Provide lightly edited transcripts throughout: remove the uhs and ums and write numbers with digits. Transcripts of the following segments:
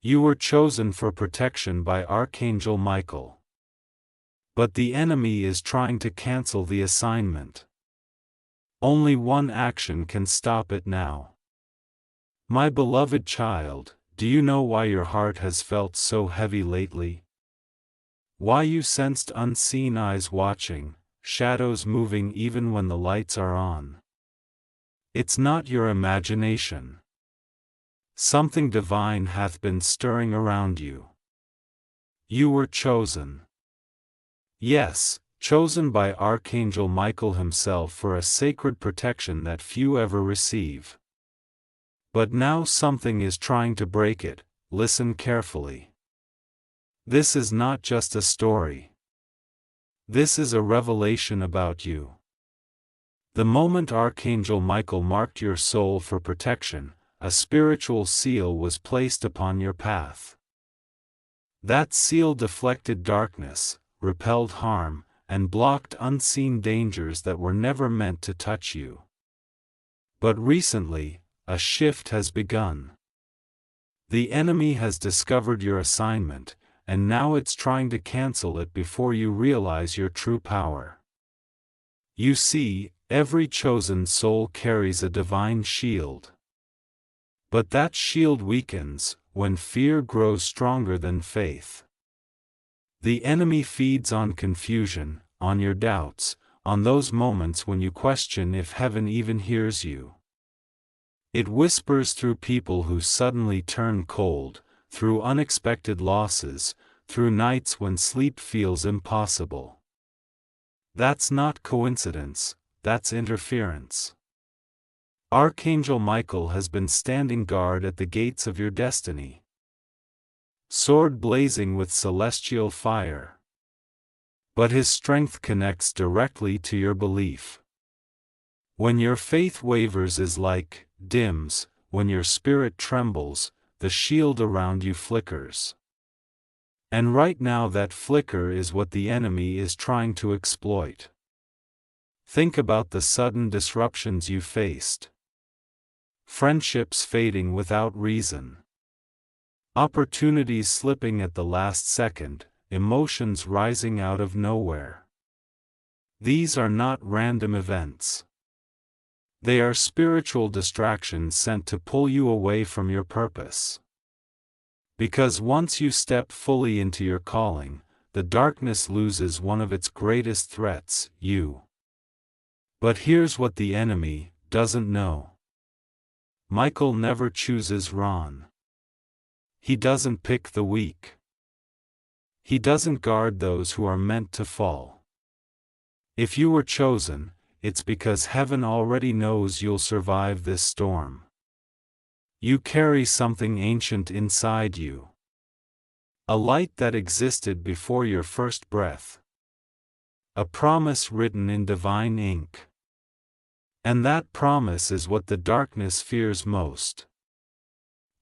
You were chosen for protection by Archangel Michael. But the enemy is trying to cancel the assignment. Only one action can stop it now. My beloved child, do you know why your heart has felt so heavy lately? Why you sensed unseen eyes watching, shadows moving even when the lights are on? It's not your imagination. Something divine hath been stirring around you. You were chosen. Yes, chosen by Archangel Michael himself for a sacred protection that few ever receive. But now something is trying to break it. Listen carefully. This is not just a story. This is a revelation about you. The moment Archangel Michael marked your soul for protection, a spiritual seal was placed upon your path. That seal deflected darkness, repelled harm, and blocked unseen dangers that were never meant to touch you. But recently, a shift has begun. The enemy has discovered your assignment, and now it's trying to cancel it before you realize your true power. You see, every chosen soul carries a divine shield. But that shield weakens when fear grows stronger than faith. The enemy feeds on confusion, on your doubts, on those moments when you question if heaven even hears you. It whispers through people who suddenly turn cold, through unexpected losses, through nights when sleep feels impossible. That's not coincidence, that's interference. Archangel Michael has been standing guard at the gates of your destiny. Sword blazing with celestial fire. But his strength connects directly to your belief. When your faith wavers is like dims, when your spirit trembles, the shield around you flickers. And right now that flicker is what the enemy is trying to exploit. Think about the sudden disruptions you faced. Friendships fading without reason. Opportunities slipping at the last second, emotions rising out of nowhere. These are not random events. They are spiritual distractions sent to pull you away from your purpose. Because once you step fully into your calling, the darkness loses one of its greatest threats, you. But here's what the enemy doesn't know. Michael never chooses Ron. He doesn't pick the weak. He doesn't guard those who are meant to fall. If you were chosen, it's because heaven already knows you'll survive this storm. You carry something ancient inside you. A light that existed before your first breath. A promise written in divine ink. And that promise is what the darkness fears most.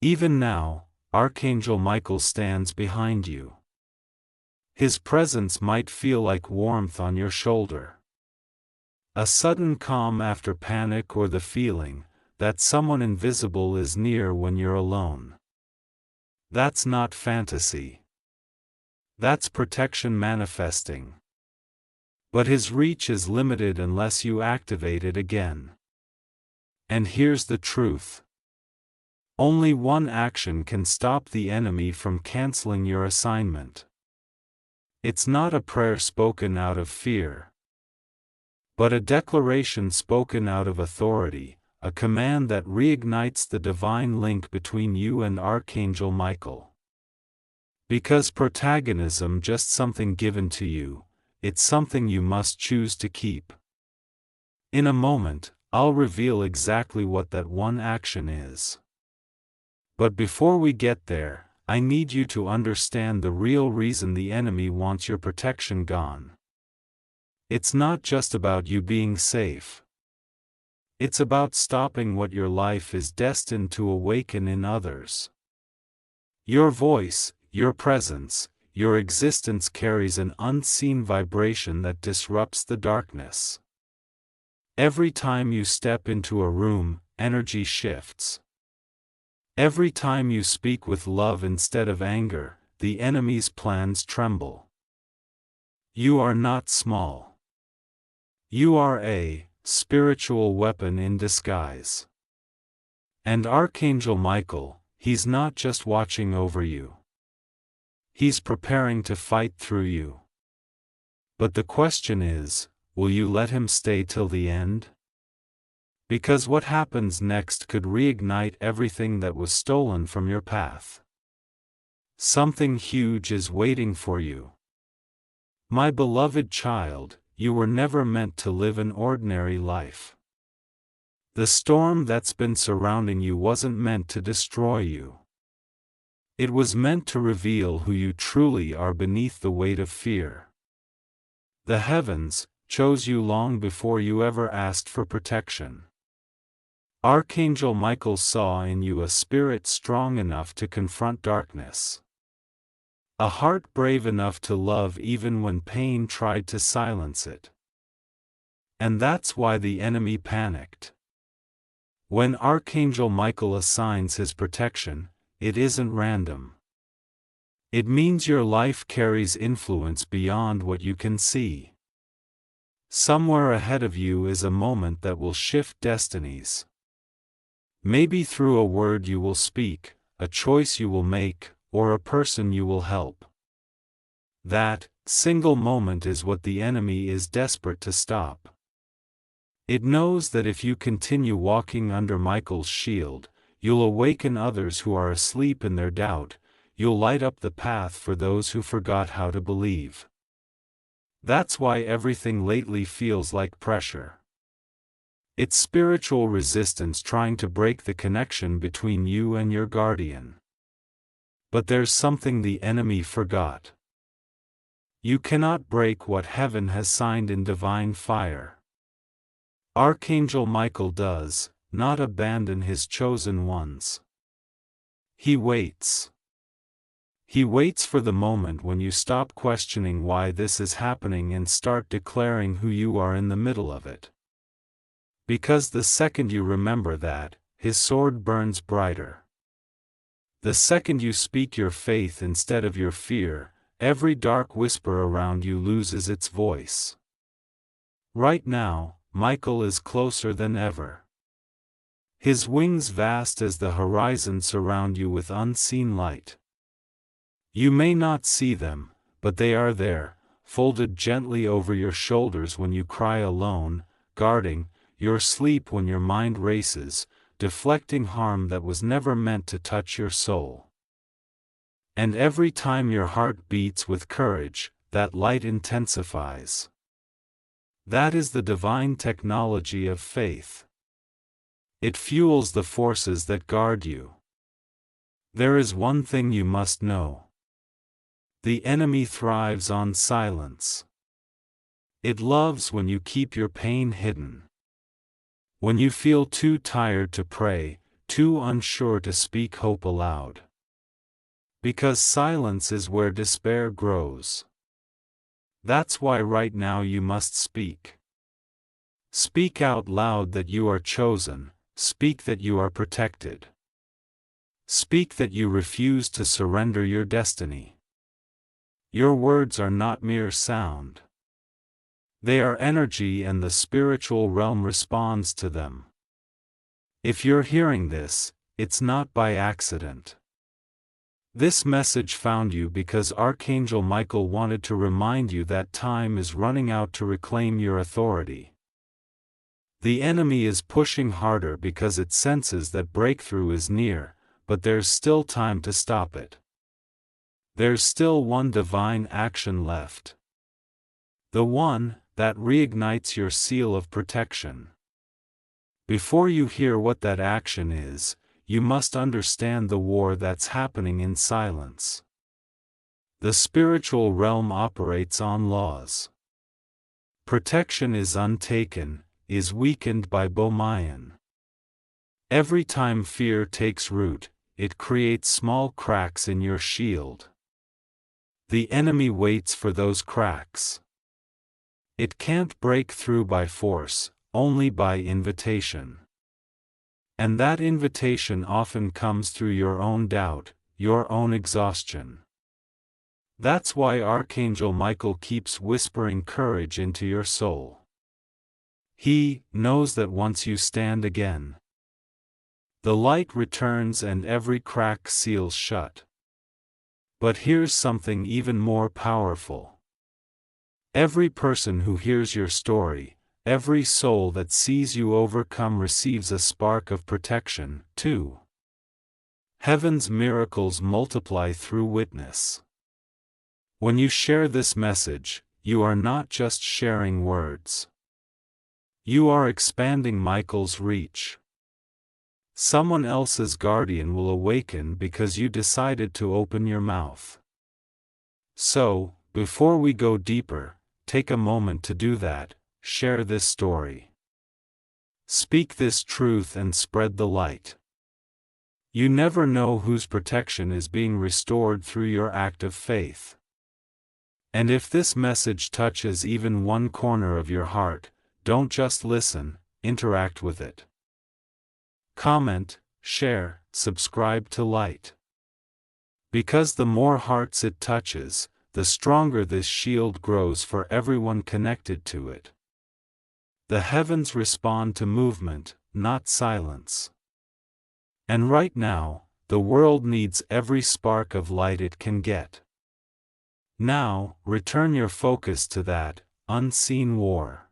Even now, Archangel Michael stands behind you. His presence might feel like warmth on your shoulder. A sudden calm after panic, or the feeling that someone invisible is near when you're alone. That's not fantasy. That's protection manifesting. But his reach is limited unless you activate it again. And here's the truth. Only one action can stop the enemy from canceling your assignment. It's not a prayer spoken out of fear, but a declaration spoken out of authority, a command that reignites the divine link between you and Archangel Michael. Because protagonism just something given to you, it's something you must choose to keep. In a moment, I'll reveal exactly what that one action is. But before we get there, I need you to understand the real reason the enemy wants your protection gone. It's not just about you being safe. It's about stopping what your life is destined to awaken in others. Your voice, your presence, your existence carries an unseen vibration that disrupts the darkness. Every time you step into a room, energy shifts. Every time you speak with love instead of anger, the enemy's plans tremble. You are not small. You are a spiritual weapon in disguise. And Archangel Michael, he's not just watching over you. He's preparing to fight through you. But the question is, will you let him stay till the end? Because what happens next could reignite everything that was stolen from your path. Something huge is waiting for you. My beloved child, you were never meant to live an ordinary life. The storm that's been surrounding you wasn't meant to destroy you. It was meant to reveal who you truly are beneath the weight of fear. The heavens chose you long before you ever asked for protection. Archangel Michael saw in you a spirit strong enough to confront darkness. A heart brave enough to love even when pain tried to silence it. And that's why the enemy panicked. When Archangel Michael assigns his protection, it isn't random. It means your life carries influence beyond what you can see. Somewhere ahead of you is a moment that will shift destinies. Maybe through a word you will speak, a choice you will make, or a person you will help. That single moment is what the enemy is desperate to stop. It knows that if you continue walking under Michael's shield, you'll awaken others who are asleep in their doubt, you'll light up the path for those who forgot how to believe. That's why everything lately feels like pressure. It's spiritual resistance trying to break the connection between you and your guardian. But there's something the enemy forgot. You cannot break what heaven has signed in divine fire. Archangel Michael does not abandon his chosen ones. He waits. He waits for the moment when you stop questioning why this is happening and start declaring who you are in the middle of it. Because the second you remember that, his sword burns brighter. The second you speak your faith instead of your fear, every dark whisper around you loses its voice. Right now, Michael is closer than ever. His wings vast as the horizon surround you with unseen light. You may not see them, but they are there, folded gently over your shoulders when you cry alone, guarding your sleep when your mind races, deflecting harm that was never meant to touch your soul. And every time your heart beats with courage, that light intensifies. That is the divine technology of faith. It fuels the forces that guard you. There is one thing you must know. The enemy thrives on silence. It loves when you keep your pain hidden. When you feel too tired to pray, too unsure to speak hope aloud. Because silence is where despair grows. That's why right now you must speak. Speak out loud that you are chosen, speak that you are protected. Speak that you refuse to surrender your destiny. Your words are not mere sound. They are energy and the spiritual realm responds to them. If you're hearing this, it's not by accident. This message found you because Archangel Michael wanted to remind you that time is running out to reclaim your authority. The enemy is pushing harder because it senses that breakthrough is near, but there's still time to stop it. There's still one divine action left. The one that reignites your seal of protection. Before you hear what that action is, you must understand the war that's happening in silence. The spiritual realm operates on laws. Protection is untaken, is weakened by Bomayan. Every time fear takes root, it creates small cracks in your shield. The enemy waits for those cracks. It can't break through by force, only by invitation. And that invitation often comes through your own doubt, your own exhaustion. That's why Archangel Michael keeps whispering courage into your soul. He knows that once you stand again, the light returns and every crack seals shut. But here's something even more powerful. Every person who hears your story, every soul that sees you overcome receives a spark of protection, too. Heaven's miracles multiply through witness. When you share this message, you are not just sharing words. You are expanding Michael's reach. Someone else's guardian will awaken because you decided to open your mouth. So, before we go deeper, take a moment to do that. Share this story. Speak this truth and spread the light. You never know whose protection is being restored through your act of faith. And if this message touches even one corner of your heart, don't just listen, interact with it. Comment, share, subscribe to Light. Because the more hearts it touches, the stronger this shield grows for everyone connected to it. The heavens respond to movement, not silence. And right now, the world needs every spark of light it can get. Now, return your focus to that unseen war.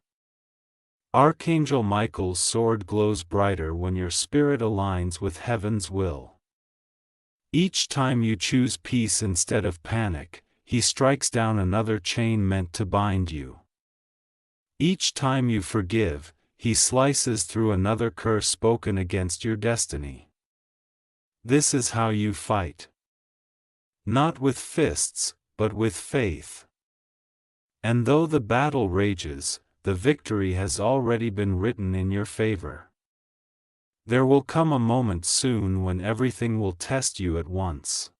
Archangel Michael's sword glows brighter when your spirit aligns with heaven's will. Each time you choose peace instead of panic, he strikes down another chain meant to bind you. Each time you forgive, he slices through another curse spoken against your destiny. This is how you fight. Not with fists, but with faith. And though the battle rages, the victory has already been written in your favor. There will come a moment soon when everything will test you at once.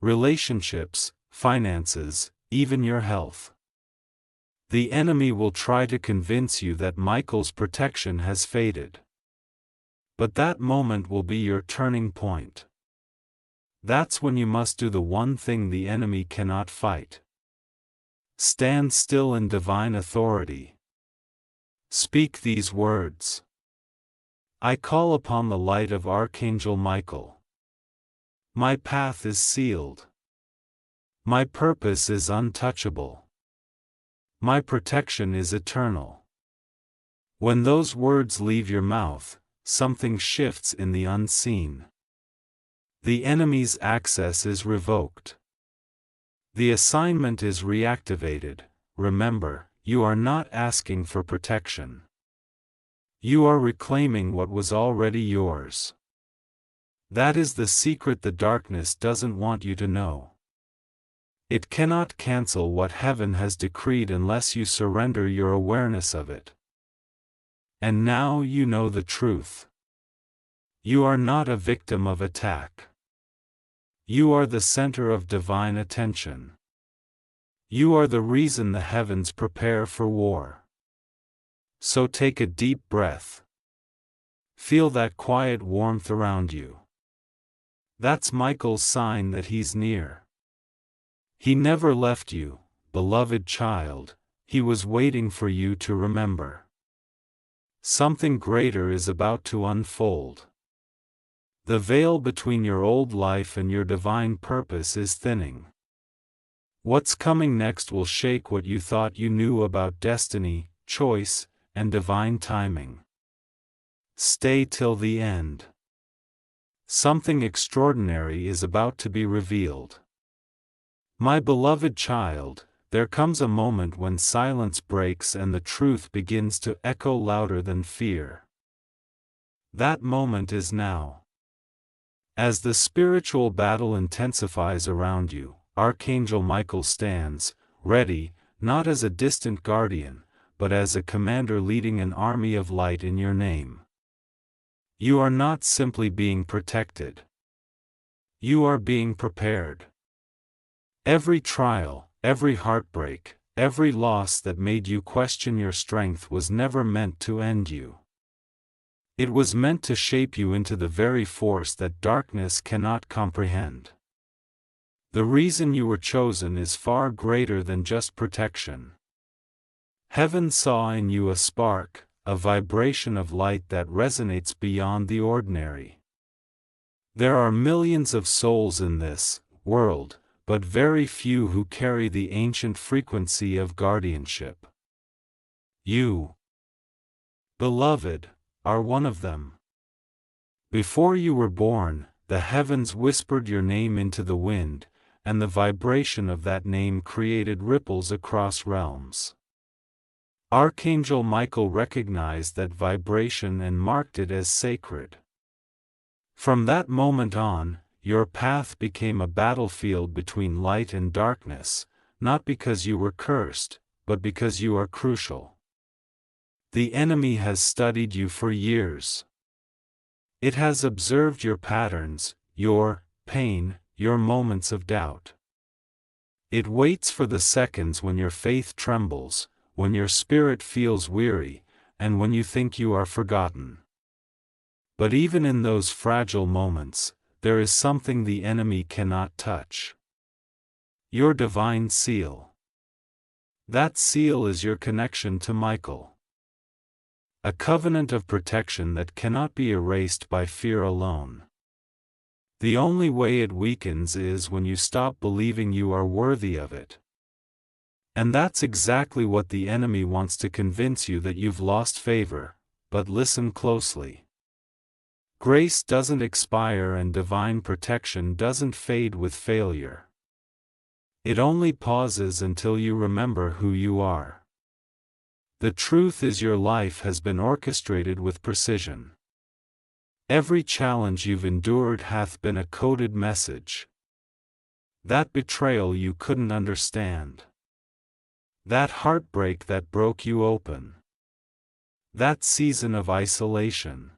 Relationships, finances, even your health. The enemy will try to convince you that Michael's protection has faded. But that moment will be your turning point. That's when you must do the one thing the enemy cannot fight. Stand still in divine authority. Speak these words. I call upon the light of Archangel Michael. My path is sealed. My purpose is untouchable. My protection is eternal. When those words leave your mouth, something shifts in the unseen. The enemy's access is revoked. The assignment is reactivated. Remember, you are not asking for protection. You are reclaiming what was already yours. That is the secret the darkness doesn't want you to know. It cannot cancel what heaven has decreed unless you surrender your awareness of it. And now you know the truth. You are not a victim of attack. You are the center of divine attention. You are the reason the heavens prepare for war. So take a deep breath. Feel that quiet warmth around you. That's Michael's sign that he's near. He never left you, beloved child, he was waiting for you to remember. Something greater is about to unfold. The veil between your old life and your divine purpose is thinning. What's coming next will shake what you thought you knew about destiny, choice, and divine timing. Stay till the end. Something extraordinary is about to be revealed. My beloved child, there comes a moment when silence breaks and the truth begins to echo louder than fear. That moment is now. As the spiritual battle intensifies around you, Archangel Michael stands, ready, not as a distant guardian, but as a commander leading an army of light in your name. You are not simply being protected. You are being prepared. Every trial, every heartbreak, every loss that made you question your strength was never meant to end you. It was meant to shape you into the very force that darkness cannot comprehend. The reason you were chosen is far greater than just protection. Heaven saw in you a spark, a vibration of light that resonates beyond the ordinary. There are millions of souls in this world, but very few who carry the ancient frequency of guardianship. You, beloved, are one of them. Before you were born, the heavens whispered your name into the wind, and the vibration of that name created ripples across realms. Archangel Michael recognized that vibration and marked it as sacred. From that moment on, your path became a battlefield between light and darkness, not because you were cursed, but because you are crucial. The enemy has studied you for years. It has observed your patterns, your pain, your moments of doubt. It waits for the seconds when your faith trembles, when your spirit feels weary, and when you think you are forgotten. But even in those fragile moments, there is something the enemy cannot touch. Your divine seal. That seal is your connection to Michael. A covenant of protection that cannot be erased by fear alone. The only way it weakens is when you stop believing you are worthy of it. And that's exactly what the enemy wants to convince you, that you've lost favor, but listen closely. Grace doesn't expire and divine protection doesn't fade with failure. It only pauses until you remember who you are. The truth is, your life has been orchestrated with precision. Every challenge you've endured hath been a coded message. That betrayal you couldn't understand. That heartbreak that broke you open. That season of isolation.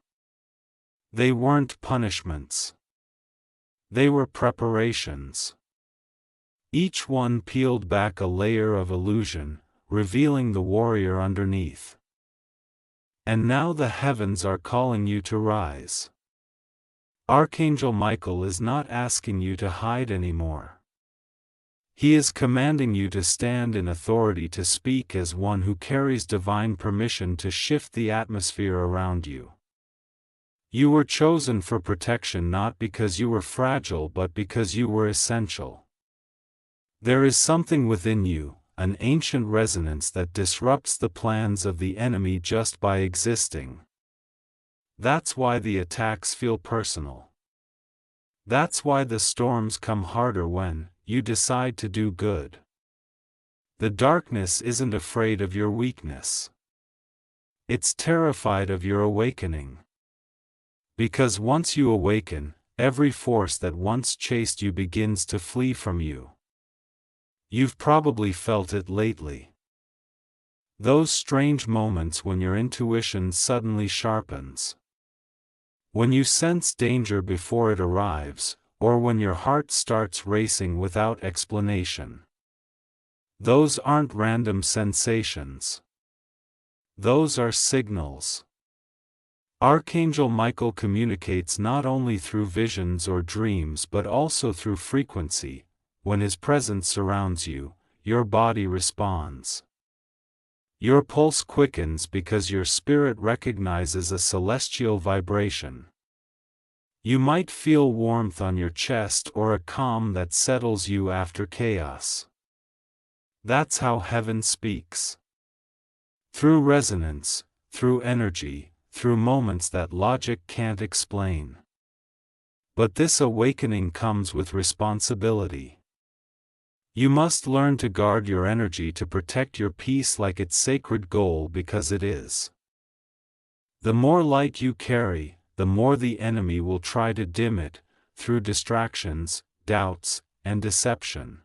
They weren't punishments. They were preparations. Each one peeled back a layer of illusion, revealing the warrior underneath. And now the heavens are calling you to rise. Archangel Michael is not asking you to hide anymore. He is commanding you to stand in authority, to speak as one who carries divine permission to shift the atmosphere around you. You were chosen for protection not because you were fragile but because you were essential. There is something within you, an ancient resonance that disrupts the plans of the enemy just by existing. That's why the attacks feel personal. That's why the storms come harder when you decide to do good. The darkness isn't afraid of your weakness. It's terrified of your awakening. Because once you awaken, every force that once chased you begins to flee from you. You've probably felt it lately. Those strange moments when your intuition suddenly sharpens. When you sense danger before it arrives, or when your heart starts racing without explanation. Those aren't random sensations. Those are signals. Archangel Michael communicates not only through visions or dreams but also through frequency. When his presence surrounds you, your body responds. Your pulse quickens because your spirit recognizes a celestial vibration. You might feel warmth on your chest or a calm that settles you after chaos. That's how heaven speaks. Through resonance, through energy, through moments that logic can't explain. But this awakening comes with responsibility. You must learn to guard your energy, to protect your peace like its sacred goal, because it is. The more light you carry, the more the enemy will try to dim it, through distractions, doubts, and deception.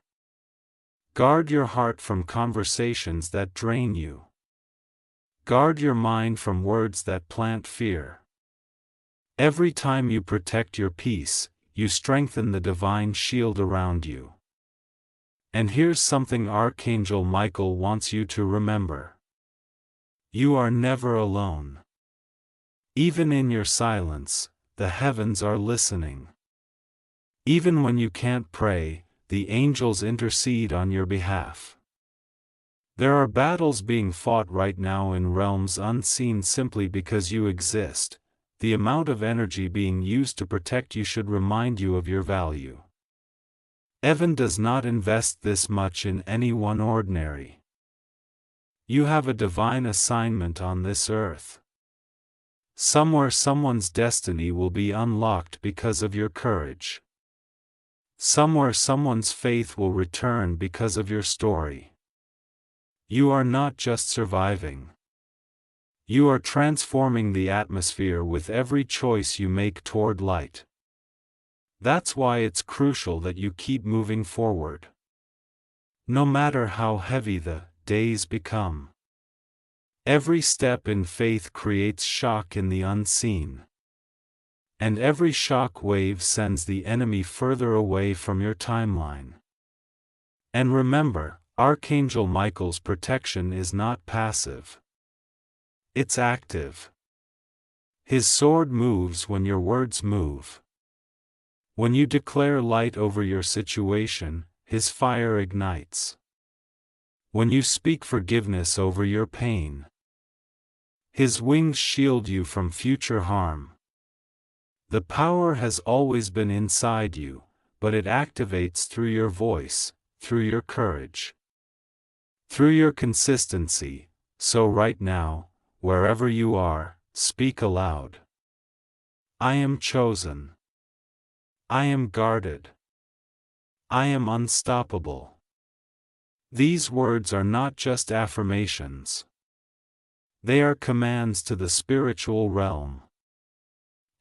Guard your heart from conversations that drain you. Guard your mind from words that plant fear. Every time you protect your peace, you strengthen the divine shield around you. And here's something Archangel Michael wants you to remember. You are never alone. Even in your silence, the heavens are listening. Even when you can't pray, the angels intercede on your behalf. There are battles being fought right now in realms unseen simply because you exist. The amount of energy being used to protect you should remind you of your value. Heaven does not invest this much in anyone ordinary. You have a divine assignment on this earth. Somewhere someone's destiny will be unlocked because of your courage. Somewhere someone's faith will return because of your story. You are not just surviving. You are transforming the atmosphere with every choice you make toward light. That's why it's crucial that you keep moving forward. No matter how heavy the days become. Every step in faith creates shock in the unseen. And every shock wave sends the enemy further away from your timeline. And remember, Archangel Michael's protection is not passive. It's active. His sword moves when your words move. When you declare light over your situation, his fire ignites. When you speak forgiveness over your pain, his wings shield you from future harm. The power has always been inside you, but it activates through your voice, through your courage, through your consistency. So right now, wherever you are, speak aloud. I am chosen. I am guarded. I am unstoppable. These words are not just affirmations. They are commands to the spiritual realm.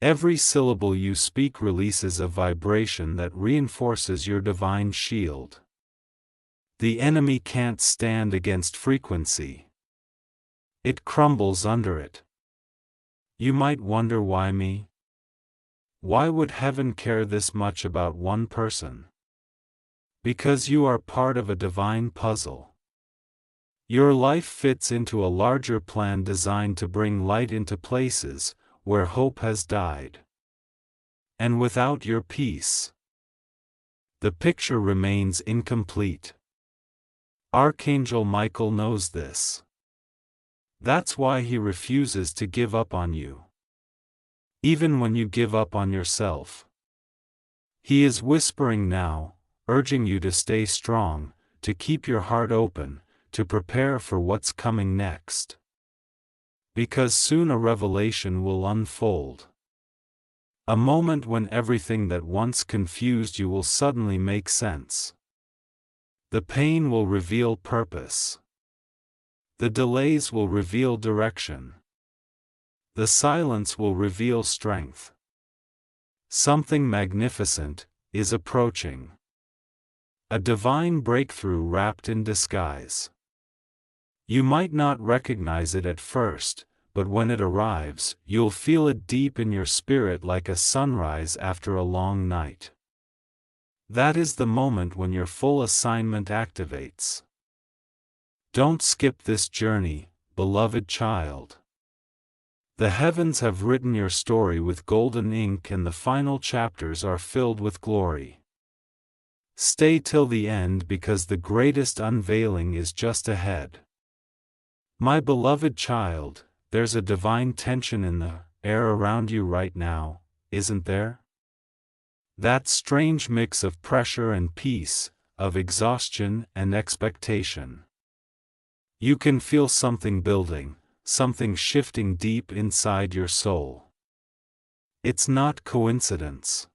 Every syllable you speak releases a vibration that reinforces your divine shield. The enemy can't stand against frequency. It crumbles under it. You might wonder, why me? Why would heaven care this much about one person? Because you are part of a divine puzzle. Your life fits into a larger plan designed to bring light into places where hope has died. And without your peace, the picture remains incomplete. Archangel Michael knows this. That's why he refuses to give up on you. Even when you give up on yourself. He is whispering now, urging you to stay strong, to keep your heart open, to prepare for what's coming next. Because soon a revelation will unfold. A moment when everything that once confused you will suddenly make sense. The pain will reveal purpose. The delays will reveal direction. The silence will reveal strength. Something magnificent is approaching. A divine breakthrough wrapped in disguise. You might not recognize it at first, but when it arrives, you'll feel it deep in your spirit like a sunrise after a long night. That is the moment when your full assignment activates. Don't skip this journey, beloved child. The heavens have written your story with golden ink, and the final chapters are filled with glory. Stay till the end, because the greatest unveiling is just ahead. My beloved child, there's a divine tension in the air around you right now, isn't there? That strange mix of pressure and peace, of exhaustion and expectation. You can feel something building, something shifting deep inside your soul. It's not coincidence.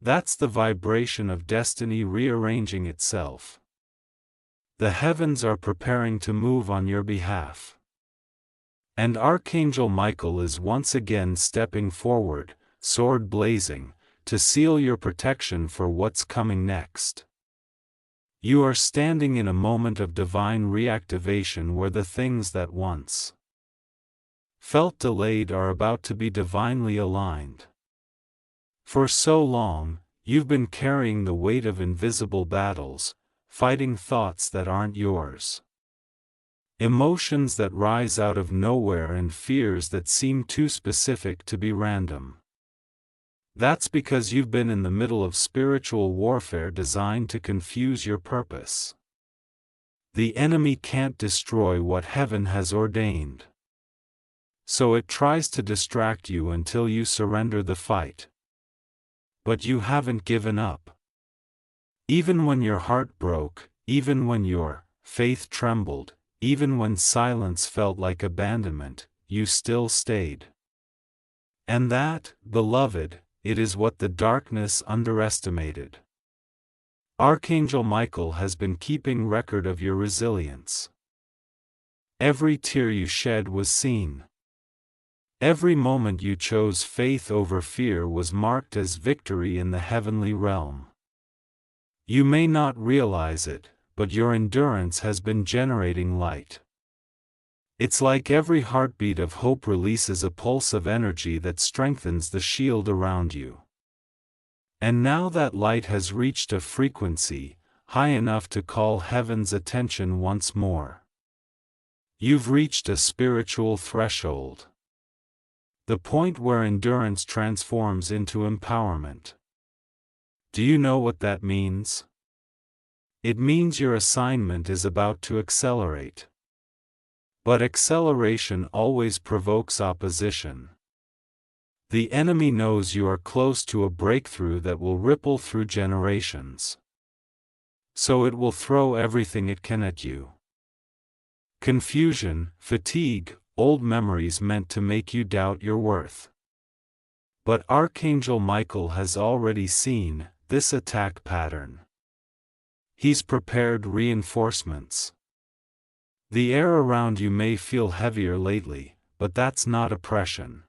That's the vibration of destiny rearranging itself. The heavens are preparing to move on your behalf. And Archangel Michael is once again stepping forward, sword blazing, to seal your protection for what's coming next. You are standing in a moment of divine reactivation where the things that once felt delayed are about to be divinely aligned. For so long, you've been carrying the weight of invisible battles, fighting thoughts that aren't yours. Emotions that rise out of nowhere and fears that seem too specific to be random. That's because you've been in the middle of spiritual warfare designed to confuse your purpose. The enemy can't destroy what heaven has ordained. So it tries to distract you until you surrender the fight. But you haven't given up. Even when your heart broke, even when your faith trembled, even when silence felt like abandonment, you still stayed. And that, beloved, it is what the darkness underestimated. Archangel Michael has been keeping record of your resilience. Every tear you shed was seen. Every moment you chose faith over fear was marked as victory in the heavenly realm. You may not realize it, but your endurance has been generating light. It's like every heartbeat of hope releases a pulse of energy that strengthens the shield around you. And now that light has reached a frequency high enough to call heaven's attention once more. You've reached a spiritual threshold. The point where endurance transforms into empowerment. Do you know what that means? It means your assignment is about to accelerate. But acceleration always provokes opposition. The enemy knows you are close to a breakthrough that will ripple through generations. So it will throw everything it can at you. Confusion, fatigue, old memories meant to make you doubt your worth. But Archangel Michael has already seen this attack pattern. He's prepared reinforcements. The air around you may feel heavier lately, but that's not oppression.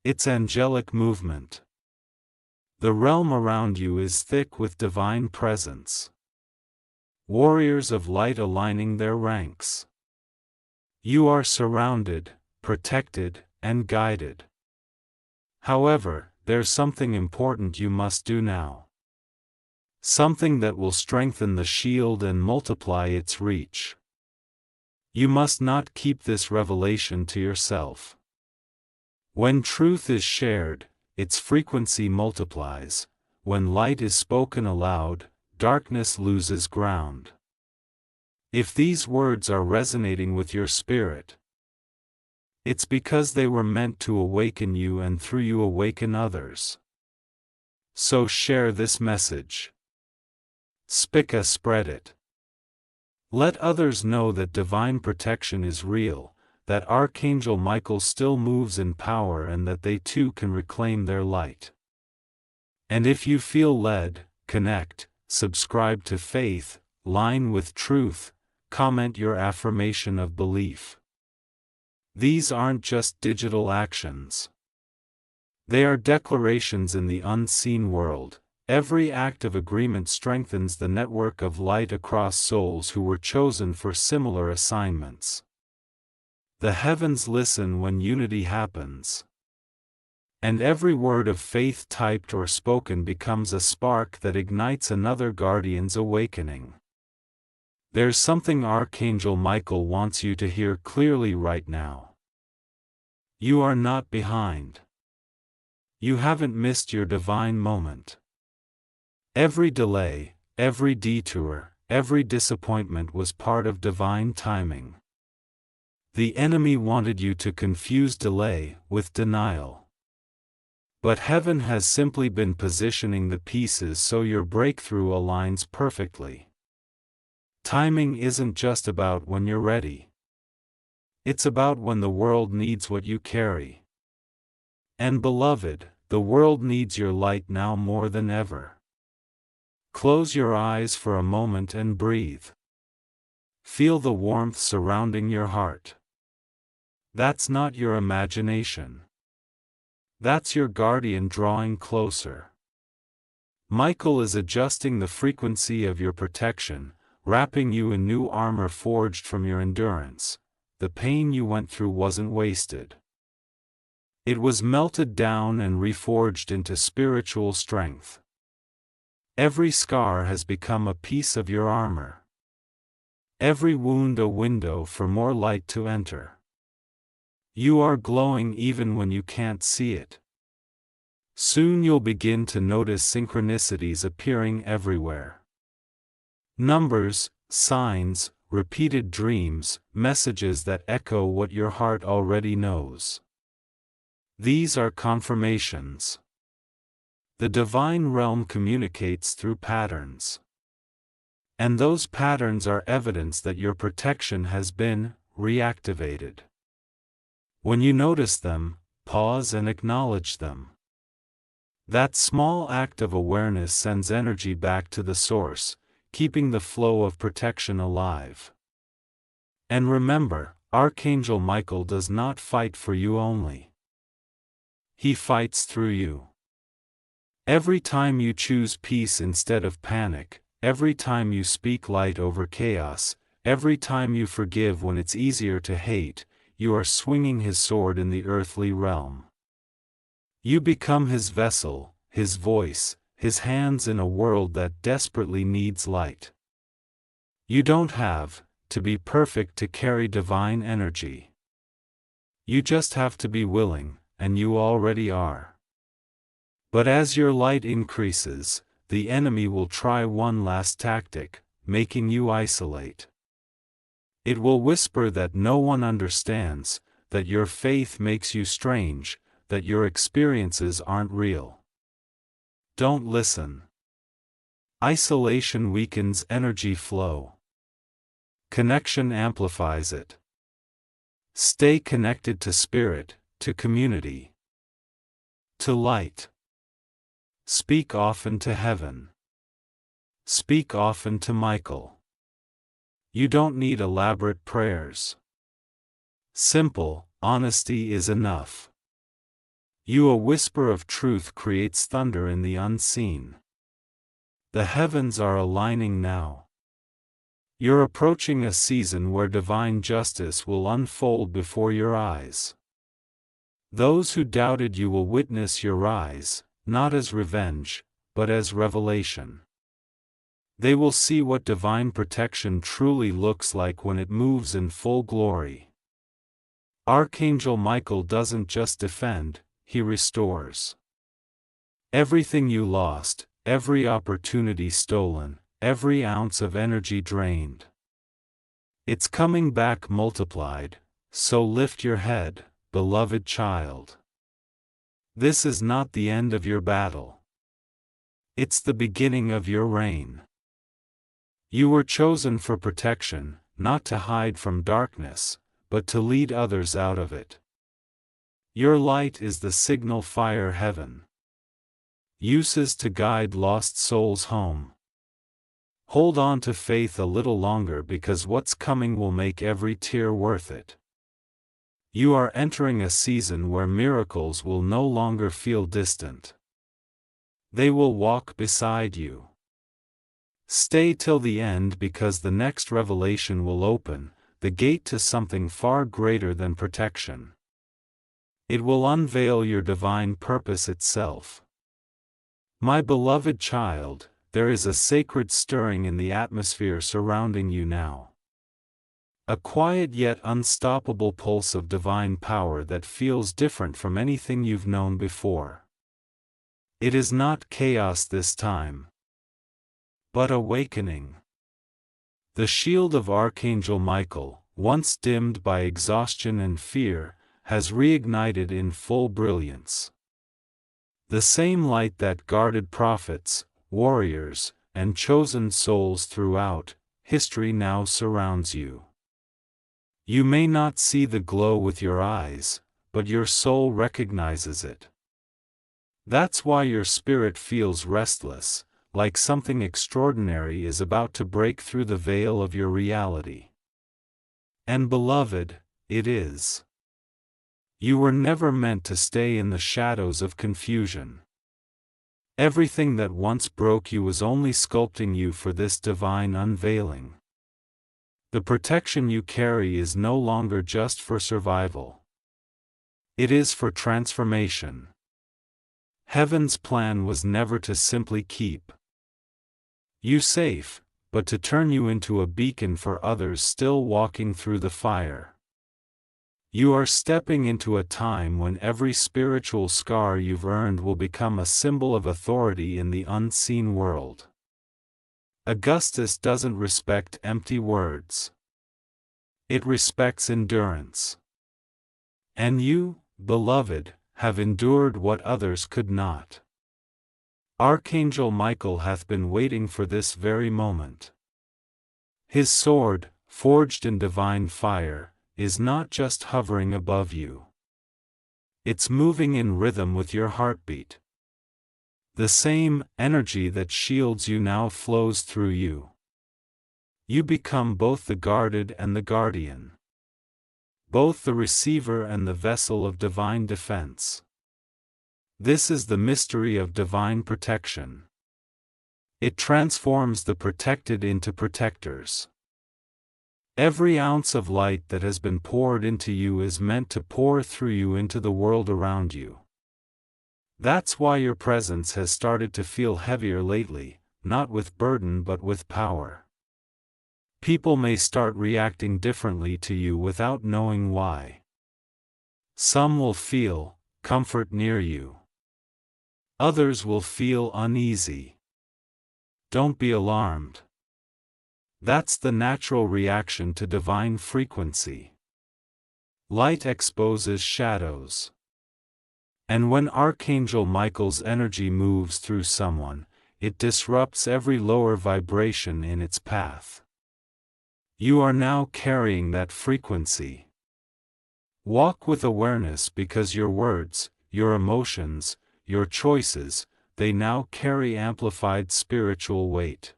It's angelic movement. The realm around you is thick with divine presence. Warriors of light aligning their ranks. You are surrounded, protected, and guided. However, there's something important you must do now. Something that will strengthen the shield and multiply its reach. You must not keep this revelation to yourself. When truth is shared, its frequency multiplies. When light is spoken aloud, darkness loses ground. If these words are resonating with your spirit, it's because they were meant to awaken you and through you awaken others. So share this message. Spica spread it. Let others know that divine protection is real, that Archangel Michael still moves in power and that they too can reclaim their light. And if you feel led, connect, subscribe to faith, line with truth, comment your affirmation of belief. These aren't just digital actions. They are declarations in the unseen world. Every act of agreement strengthens the network of light across souls who were chosen for similar assignments. The heavens listen when unity happens. And every word of faith typed or spoken becomes a spark that ignites another guardian's awakening. There's something Archangel Michael wants you to hear clearly right now. You are not behind. You haven't missed your divine moment. Every delay, every detour, every disappointment was part of divine timing. The enemy wanted you to confuse delay with denial. But heaven has simply been positioning the pieces so your breakthrough aligns perfectly. Timing isn't just about when you're ready. It's about when the world needs what you carry. And beloved, the world needs your light now more than ever. Close your eyes for a moment and breathe. Feel the warmth surrounding your heart. That's not your imagination. That's your guardian drawing closer. Michael is adjusting the frequency of your protection, wrapping you in new armor forged from your endurance. The pain you went through wasn't wasted. It was melted down and reforged into spiritual strength. Every scar has become a piece of your armor. every wound a window for more light to enter. You are glowing even when you can't see it. Soon you'll begin to notice synchronicities appearing everywhere. Numbers, signs, repeated dreams, messages that echo what your heart already knows. These are confirmations. The divine realm communicates through patterns. And those patterns are evidence that your protection has been reactivated. When you notice them, pause and acknowledge them. That small act of awareness sends energy back to the source, keeping the flow of protection alive. And remember, Archangel Michael does not fight for you only. He fights through you. Every time you choose peace instead of panic, every time you speak light over chaos, every time you forgive when it's easier to hate, you are swinging his sword in the earthly realm. You become his vessel, his voice, his hands in a world that desperately needs light. You don't have to be perfect to carry divine energy. You just have to be willing, and you already are. But as your light increases, the enemy will try one last tactic, making you isolate. It will whisper that no one understands, that your faith makes you strange, that your experiences aren't real. Don't listen. Isolation weakens energy flow. Connection amplifies it. Stay connected to spirit, to community, to light. Speak often to heaven. Speak often to Michael. You don't need elaborate prayers. Simple honesty is enough. You, a whisper of truth creates thunder in the unseen. The heavens are aligning now. You're approaching a season where divine justice will unfold before your eyes. Those who doubted you will witness your rise, not as revenge, but as revelation. They will see what divine protection truly looks like when it moves in full glory. Archangel Michael doesn't just defend, he restores. Everything you lost, every opportunity stolen, every ounce of energy drained. It's coming back multiplied, so lift your head, beloved child. This is not the end of your battle. It's the beginning of your reign. You were chosen for protection, not to hide from darkness, but to lead others out of it. Your light is the signal fire heaven uses to guide lost souls home. Hold on to faith a little longer because what's coming will make every tear worth it. You are entering a season where miracles will no longer feel distant. They will walk beside you. Stay till the end because the next revelation will open the gate to something far greater than protection. It will unveil your divine purpose itself. My beloved child, there is a sacred stirring in the atmosphere surrounding you now. A quiet yet unstoppable pulse of divine power that feels different from anything you've known before. It is not chaos this time, but awakening. The shield of Archangel Michael, once dimmed by exhaustion and fear, has reignited in full brilliance. The same light that guarded prophets, warriors, and chosen souls throughout history now surrounds you. You may not see the glow with your eyes, but your soul recognizes it. That's why your spirit feels restless, like something extraordinary is about to break through the veil of your reality. And beloved, it is. You were never meant to stay in the shadows of confusion. Everything that once broke you was only sculpting you for this divine unveiling. The protection you carry is no longer just for survival. It is for transformation. Heaven's plan was never to simply keep you safe, but to turn you into a beacon for others still walking through the fire. You are stepping into a time when every spiritual scar you've earned will become a symbol of authority in the unseen world. Augustus doesn't respect empty words. It respects endurance. And you, beloved, have endured what others could not. Archangel Michael hath been waiting for this very moment. His sword, forged in divine fire, is not just hovering above you. It's moving in rhythm with your heartbeat. The same energy that shields you now flows through you. You become both the guarded and the guardian, both the receiver and the vessel of divine defense. This is the mystery of divine protection. It transforms the protected into protectors. Every ounce of light that has been poured into you is meant to pour through you into the world around you. That's why your presence has started to feel heavier lately, not with burden but with power. People may start reacting differently to you without knowing why. Some will feel comfort near you. Others will feel uneasy. Don't be alarmed. That's the natural reaction to divine frequency. Light exposes shadows. And when Archangel Michael's energy moves through someone, it disrupts every lower vibration in its path. You are now carrying that frequency. Walk with awareness because your words, your emotions, your choices, they now carry amplified spiritual weight.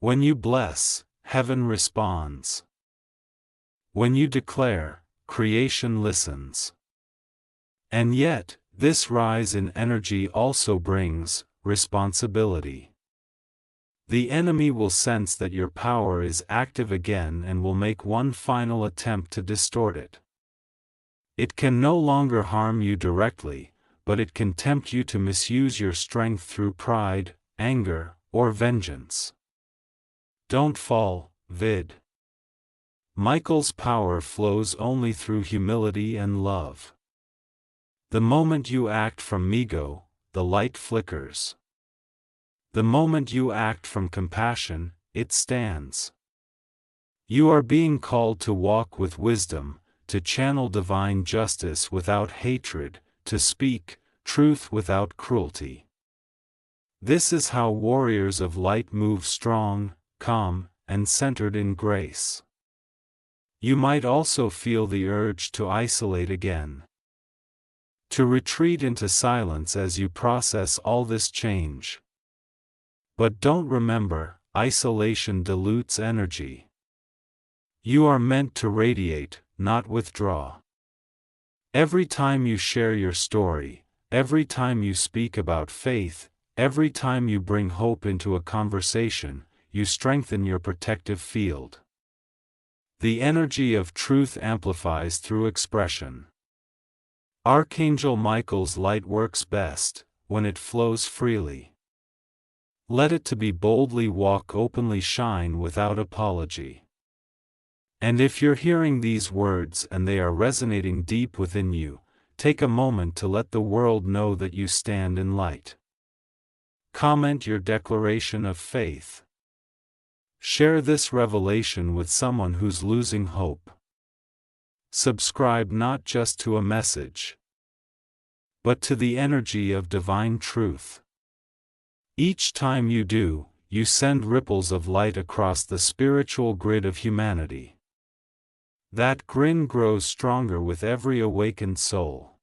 When you bless, heaven responds. When you declare, creation listens. And yet, this rise in energy also brings responsibility. The enemy will sense that your power is active again and will make one final attempt to distort it. It can no longer harm you directly, but it can tempt you to misuse your strength through pride, anger, or vengeance. Don't fall, vid. Michael's power flows only through humility and love. The moment you act from ego, the light flickers. The moment you act from compassion, it stands. You are being called to walk with wisdom, to channel divine justice without hatred, to speak truth without cruelty. This is how warriors of light move strong, calm, and centered in grace. You might also feel the urge to isolate again. To retreat into silence as you process all this change. But don't remember, isolation dilutes energy. You are meant to radiate, not withdraw. Every time you share your story, every time you speak about faith, every time you bring hope into a conversation, you strengthen your protective field. The energy of truth amplifies through expression. Archangel Michael's light works best when it flows freely. Let it to be boldly walk openly shine without apology. And if you're hearing these words and they are resonating deep within you, take a moment to let the world know that you stand in light. Comment your declaration of faith. Share this revelation with someone who's losing hope. Subscribe not just to a message, but to the energy of divine truth. Each time you do, you send ripples of light across the spiritual grid of humanity. That grin grows stronger with every awakened soul.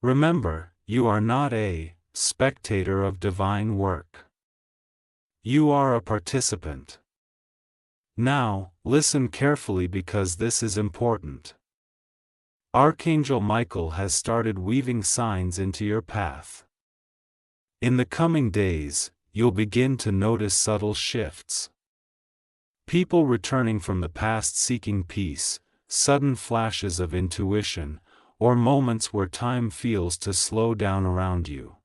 Remember, you are not a spectator of divine work. You are a participant. Now, listen carefully because this is important. Archangel Michael has started weaving signs into your path. In the coming days, you'll begin to notice subtle shifts. People returning from the past seeking peace, sudden flashes of intuition, or moments where time feels to slow down around you.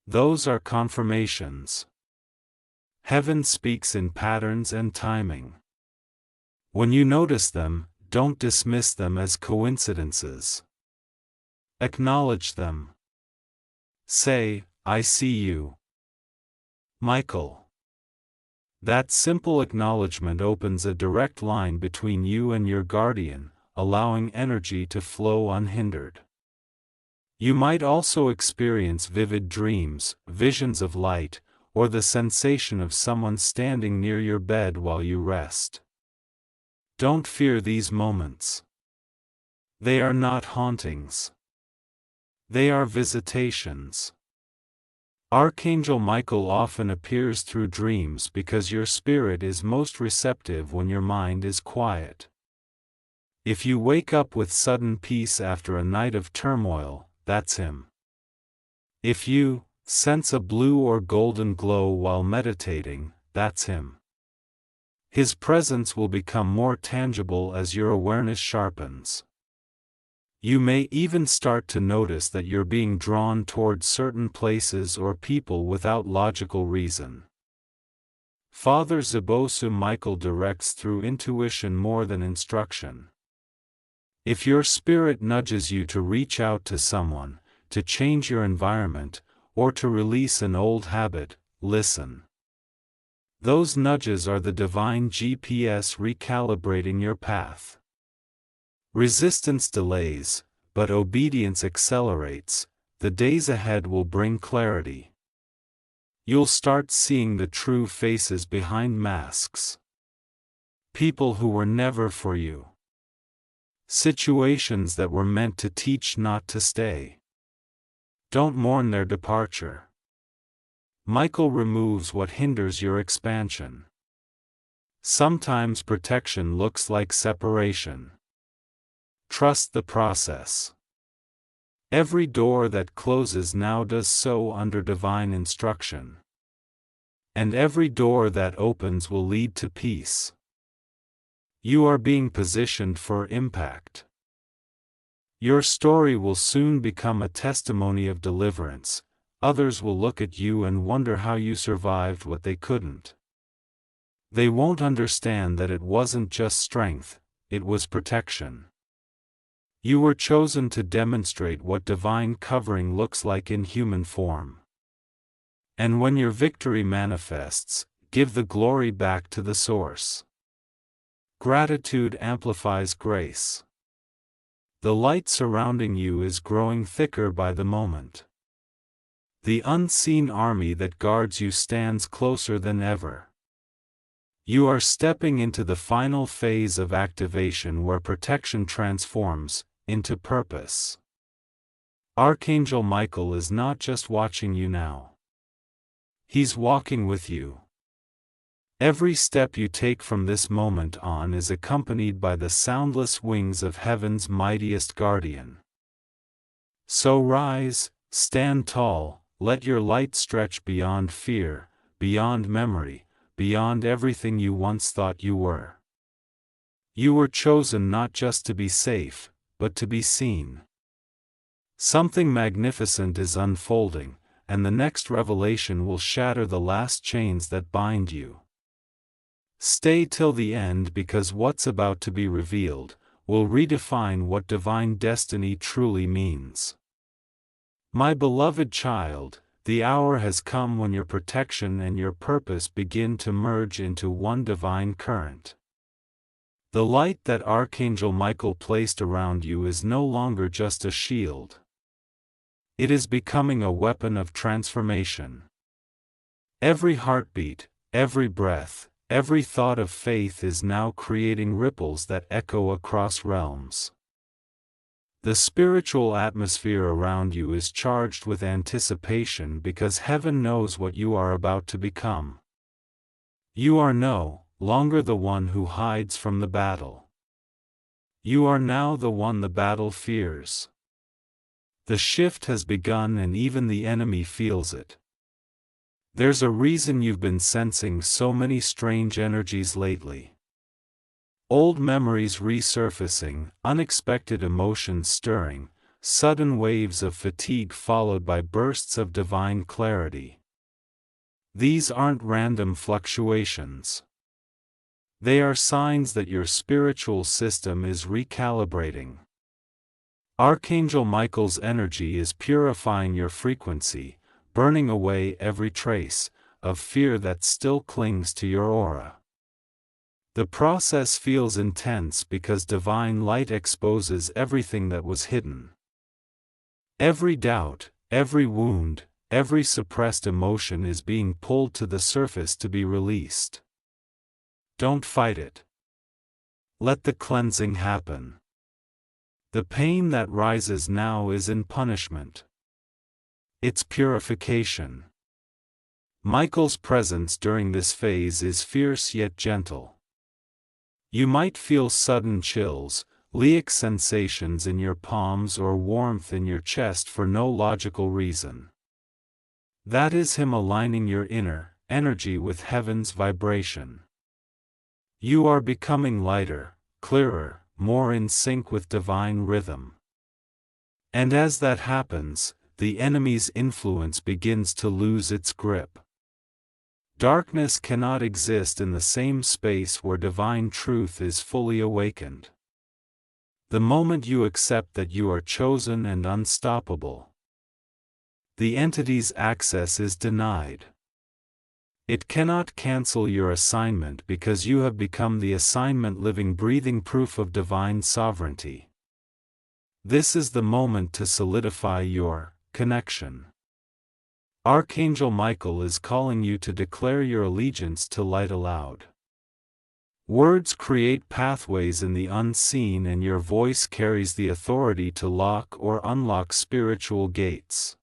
Those are confirmations. Heaven speaks in patterns and timing. When you notice them, don't dismiss them as coincidences. Acknowledge them. Say, "I see you, Michael." That simple acknowledgement opens a direct line between you and your guardian, allowing energy to flow unhindered. You might also experience vivid dreams, visions of light, or the sensation of someone standing near your bed while you rest. Don't fear these moments. They are not hauntings. They are visitations. Archangel Michael often appears through dreams because your spirit is most receptive when your mind is quiet. If you wake up with sudden peace after a night of turmoil, that's him. If you sense a blue or golden glow while meditating, that's him. His presence will become more tangible as your awareness sharpens. You may even start to notice that you're being drawn toward certain places or people without logical reason. Father Zebosu Michael directs through intuition more than instruction. If your spirit nudges you to reach out to someone, to change your environment, or to release an old habit, listen. Those nudges are the divine GPS recalibrating your path. Resistance delays, but obedience accelerates. The days ahead will bring clarity. You'll start seeing the true faces behind masks. People who were never for you. Situations that were meant to teach, not to stay. Don't mourn their departure. Michael removes what hinders your expansion. Sometimes protection looks like separation. Trust the process. Every door that closes now does so under divine instruction. And every door that opens will lead to peace. You are being positioned for impact. Your story will soon become a testimony of deliverance. Others will look at you and wonder how you survived what they couldn't. They won't understand that it wasn't just strength, it was protection. You were chosen to demonstrate what divine covering looks like in human form. And when your victory manifests, give the glory back to the source. Gratitude amplifies grace. The light surrounding you is growing thicker by the moment. The unseen army that guards you stands closer than ever. You are stepping into the final phase of activation where protection transforms into purpose. Archangel Michael is not just watching you now. He's walking with you. Every step you take from this moment on is accompanied by the soundless wings of heaven's mightiest guardian. So rise, stand tall, let your light stretch beyond fear, beyond memory, beyond everything you once thought you were. You were chosen not just to be safe, but to be seen. Something magnificent is unfolding, and the next revelation will shatter the last chains that bind you. Stay till the end, because what's about to be revealed will redefine what divine destiny truly means. My beloved child, the hour has come when your protection and your purpose begin to merge into one divine current. The light that Archangel Michael placed around you is no longer just a shield. It is becoming a weapon of transformation. Every heartbeat, every breath, every thought of faith is now creating ripples that echo across realms. The spiritual atmosphere around you is charged with anticipation because heaven knows what you are about to become. You are no longer the one who hides from the battle. You are now the one the battle fears. The shift has begun and even the enemy feels it. There's a reason you've been sensing so many strange energies lately. Old memories resurfacing, unexpected emotions stirring, sudden waves of fatigue followed by bursts of divine clarity. These aren't random fluctuations. They are signs that your spiritual system is recalibrating. Archangel Michael's energy is purifying your frequency, burning away every trace of fear that still clings to your aura. The process feels intense because divine light exposes everything that was hidden. Every doubt, every wound, every suppressed emotion is being pulled to the surface to be released. Don't fight it. Let the cleansing happen. The pain that rises now isn't punishment. It's purification. Michael's presence during this phase is fierce yet gentle. You might feel sudden chills, leic sensations in your palms or warmth in your chest for no logical reason. That is him aligning your inner energy with heaven's vibration. You are becoming lighter, clearer, more in sync with divine rhythm. And as that happens, the enemy's influence begins to lose its grip. Darkness cannot exist in the same space where divine truth is fully awakened. The moment you accept that you are chosen and unstoppable, the entity's access is denied. It cannot cancel your assignment because you have become the assignment, living, breathing proof of divine sovereignty. This is the moment to solidify your connection. Archangel Michael is calling you to declare your allegiance to light aloud. Words create pathways in the unseen, and your voice carries the authority to lock or unlock spiritual gates.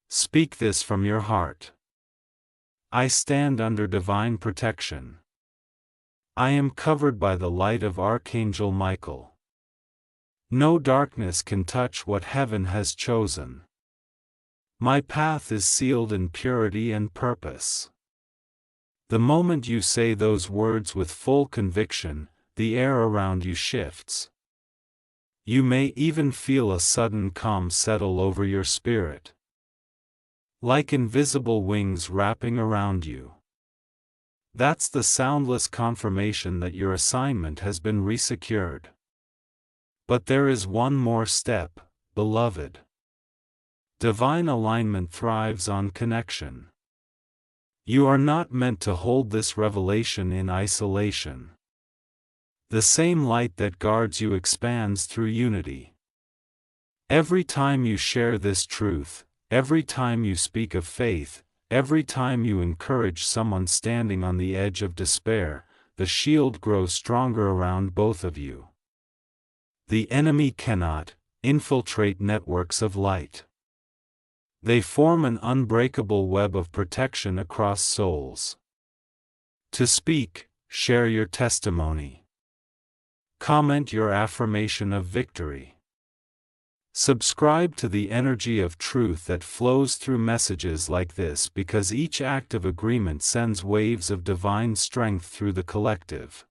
Speak this from your heart. I stand under divine protection. I am covered by the light of Archangel Michael. No darkness can touch what heaven has chosen. My path is sealed in purity and purpose. The moment you say those words with full conviction, the air around you shifts. You may even feel a sudden calm settle over your spirit, like invisible wings wrapping around you. That's the soundless confirmation that your assignment has been resecured. But there is one more step, beloved. Divine alignment thrives on connection. You are not meant to hold this revelation in isolation. The same light that guards you expands through unity. Every time you share this truth, every time you speak of faith, every time you encourage someone standing on the edge of despair, the shield grows stronger around both of you. The enemy cannot infiltrate networks of light. They form an unbreakable web of protection across souls. To speak, share your testimony. Comment your affirmation of victory. Subscribe to the energy of truth that flows through messages like this, because each act of agreement sends waves of divine strength through the collective.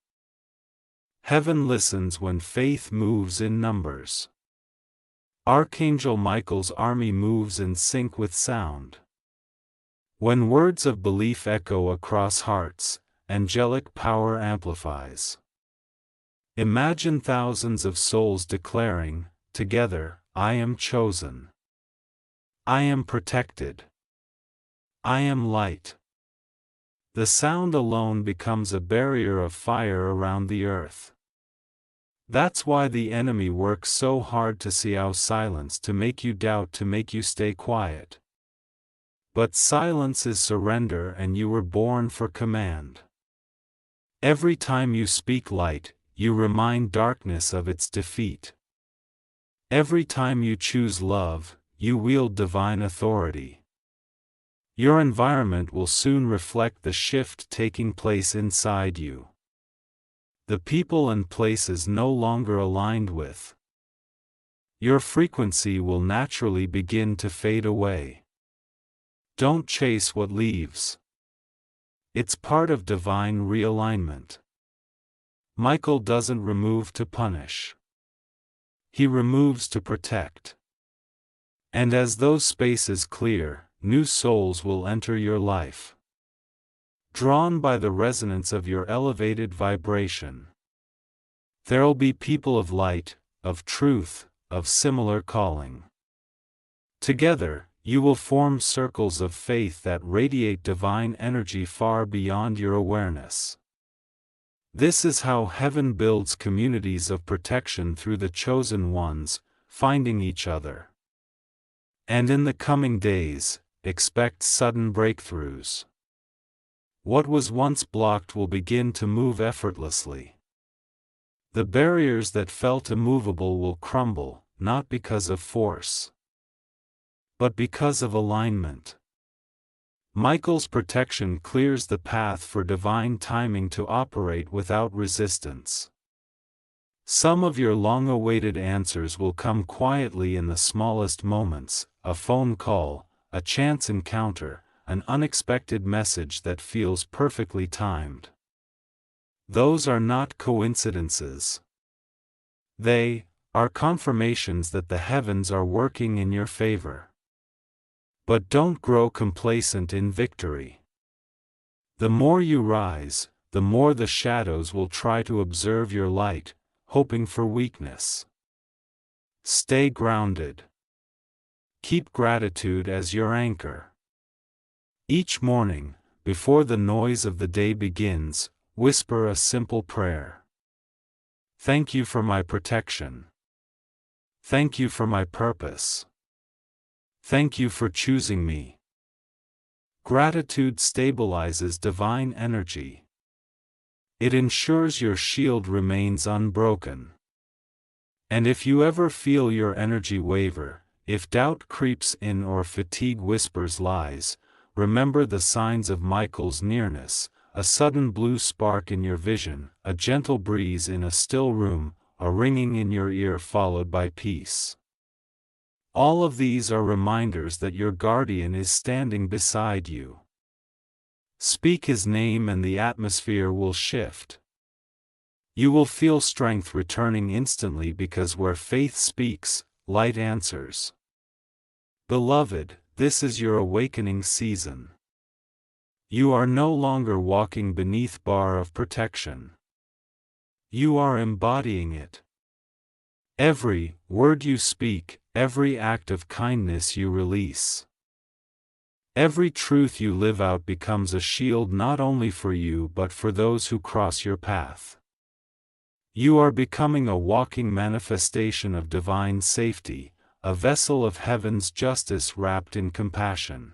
Heaven listens when faith moves in numbers. Archangel Michael's army moves in sync with sound. When words of belief echo across hearts, angelic power amplifies. Imagine thousands of souls declaring, together, I am chosen. I am protected. I am light. The sound alone becomes a barrier of fire around the earth. That's why the enemy works so hard to see our silence, to make you doubt, to make you stay quiet. But silence is surrender, and you were born for command. Every time you speak light, you remind darkness of its defeat. Every time you choose love, you wield divine authority. Your environment will soon reflect the shift taking place inside you. The people and places no longer aligned with your frequency will naturally begin to fade away. Don't chase what leaves. It's part of divine realignment. Michael doesn't remove to punish. He removes to protect. And as those spaces clear, new souls will enter your life, drawn by the resonance of your elevated vibration. There'll be people of light, of truth, of similar calling. Together, you will form circles of faith that radiate divine energy far beyond your awareness. This is how heaven builds communities of protection through the chosen ones, finding each other. And in the coming days, expect sudden breakthroughs. What was once blocked will begin to move effortlessly. The barriers that felt immovable will crumble, not because of force, but because of alignment. Michael's protection clears the path for divine timing to operate without resistance. Some of your long-awaited answers will come quietly in the smallest moments: a phone call, a chance encounter, an unexpected message that feels perfectly timed. Those are not coincidences. They are confirmations that the heavens are working in your favor. But don't grow complacent in victory. The more you rise, the more the shadows will try to observe your light, hoping for weakness. Stay grounded. Keep gratitude as your anchor. Each morning, before the noise of the day begins, whisper a simple prayer. Thank you for my protection. Thank you for my purpose. Thank you for choosing me. Gratitude stabilizes divine energy. It ensures your shield remains unbroken. And if you ever feel your energy waver, if doubt creeps in or fatigue whispers lies, remember the signs of Michael's nearness: a sudden blue spark in your vision, a gentle breeze in a still room, a ringing in your ear followed by peace. All of these are reminders that your guardian is standing beside you. Speak his name and the atmosphere will shift. You will feel strength returning instantly, because where faith speaks, light answers. Beloved, this is your awakening season. You are no longer walking beneath bar of protection. You are embodying it. Every word you speak, every act of kindness you release, every truth you live out becomes a shield not only for you but for those who cross your path. You are becoming a walking manifestation of divine safety, a vessel of heaven's justice wrapped in compassion.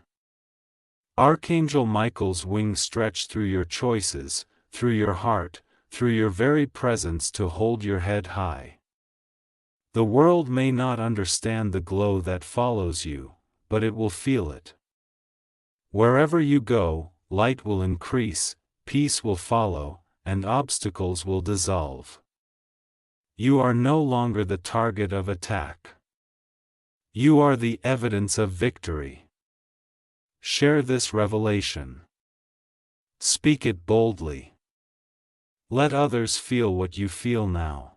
Archangel Michael's wings stretch through your choices, through your heart, through your very presence to hold your head high. The world may not understand the glow that follows you, but it will feel it. Wherever you go, light will increase, peace will follow, and obstacles will dissolve. You are no longer the target of attack. You are the evidence of victory. Share this revelation. Speak it boldly. Let others feel what you feel now.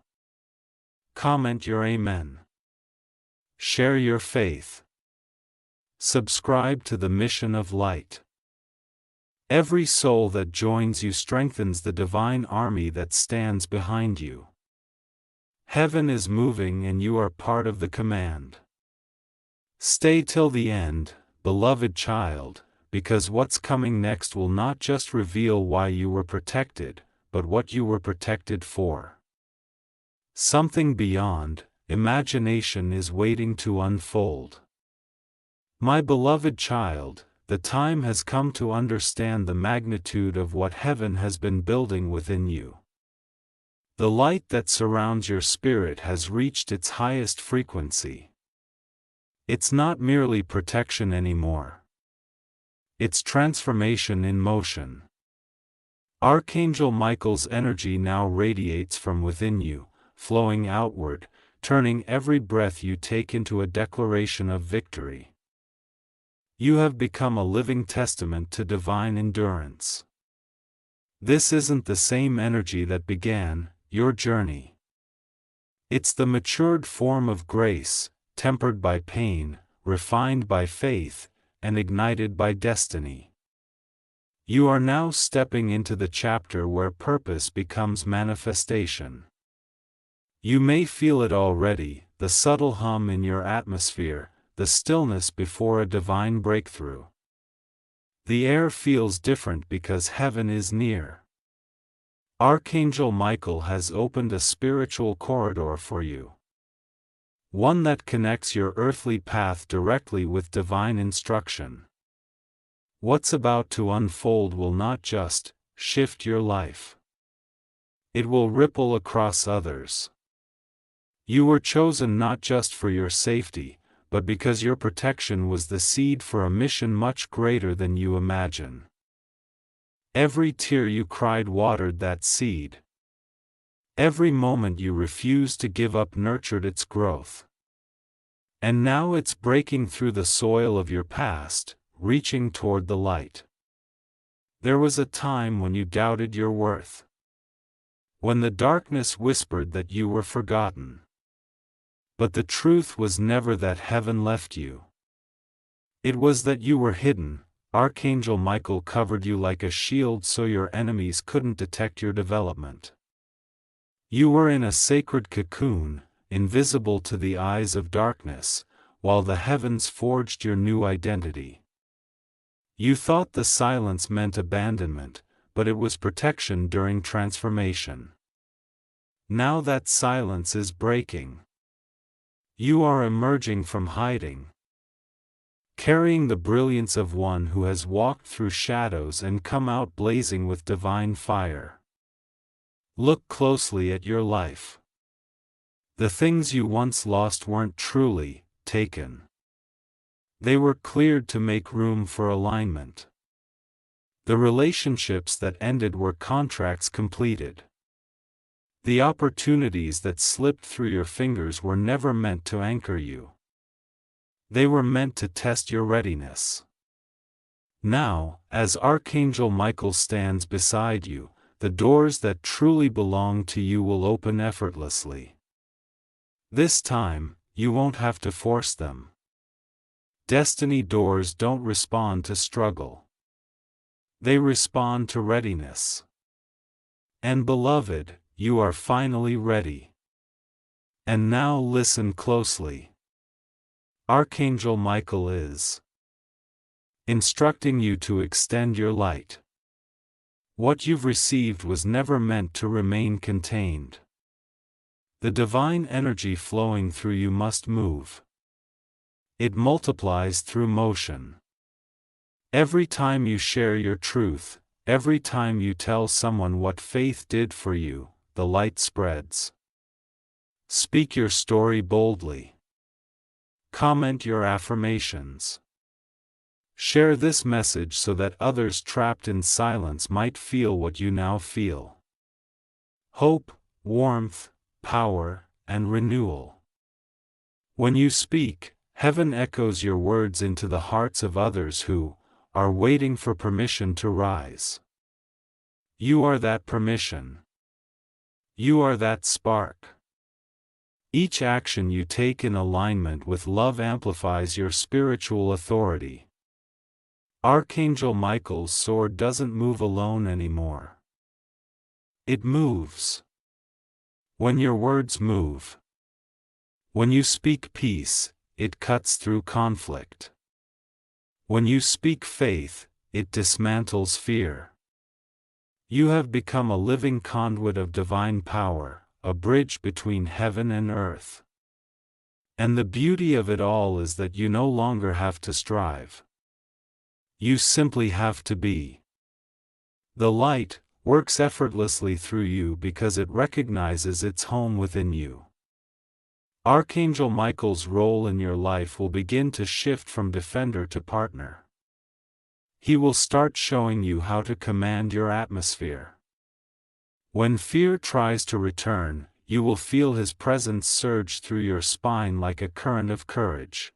Comment your amen. Share your faith. Subscribe to the mission of light. Every soul that joins you strengthens the divine army that stands behind you. Heaven is moving and you are part of the command. Stay till the end, beloved child, because what's coming next will not just reveal why you were protected, but what you were protected for. Something beyond imagination is waiting to unfold. My beloved child, the time has come to understand the magnitude of what heaven has been building within you. The light that surrounds your spirit has reached its highest frequency. It's not merely protection anymore. It's transformation in motion. Archangel Michael's energy now radiates from within you, flowing outward, turning every breath you take into a declaration of victory. You have become a living testament to divine endurance. This isn't the same energy that began your journey. It's the matured form of grace, tempered by pain, refined by faith, and ignited by destiny. You are now stepping into the chapter where purpose becomes manifestation. You may feel it already, the subtle hum in your atmosphere, the stillness before a divine breakthrough. The air feels different because heaven is near. Archangel Michael has opened a spiritual corridor for you. One that connects your earthly path directly with divine instruction. What's about to unfold will not just shift your life. It will ripple across others. You were chosen not just for your safety, but because your protection was the seed for a mission much greater than you imagine. Every tear you cried watered that seed. Every moment you refused to give up nurtured its growth. And now it's breaking through the soil of your past, reaching toward the light. There was a time when you doubted your worth. When the darkness whispered that you were forgotten. But the truth was never that heaven left you. It was that you were hidden. Archangel Michael covered you like a shield so your enemies couldn't detect your development. You were in a sacred cocoon, invisible to the eyes of darkness, while the heavens forged your new identity. You thought the silence meant abandonment, but it was protection during transformation. Now that silence is breaking. You are emerging from hiding, carrying the brilliance of one who has walked through shadows and come out blazing with divine fire. Look closely at your life. The things you once lost weren't truly taken. They were cleared to make room for alignment. The relationships that ended were contracts completed. The opportunities that slipped through your fingers were never meant to anchor you. They were meant to test your readiness. Now, as Archangel Michael stands beside you, the doors that truly belong to you will open effortlessly. This time, you won't have to force them. Destiny doors don't respond to struggle. They respond to readiness. And beloved, you are finally ready. And now listen closely. Archangel Michael is instructing you to extend your light. What you've received was never meant to remain contained. The divine energy flowing through you must move. It multiplies through motion. Every time you share your truth, every time you tell someone what faith did for you, the light spreads. Speak your story boldly. Comment your affirmations. Share this message so that others trapped in silence might feel what you now feel. Hope, warmth, power, and renewal. When you speak, heaven echoes your words into the hearts of others who are waiting for permission to rise. You are that permission. You are that spark. Each action you take in alignment with love amplifies your spiritual authority. Archangel Michael's sword doesn't move alone anymore. It moves. When your words move. When you speak peace, it cuts through conflict. When you speak faith, it dismantles fear. You have become a living conduit of divine power, a bridge between heaven and earth. And the beauty of it all is that you no longer have to strive. You simply have to be. The light works effortlessly through you because it recognizes its home within you. Archangel Michael's role in your life will begin to shift from defender to partner. He will start showing you how to command your atmosphere. When fear tries to return, you will feel his presence surge through your spine like a current of courage.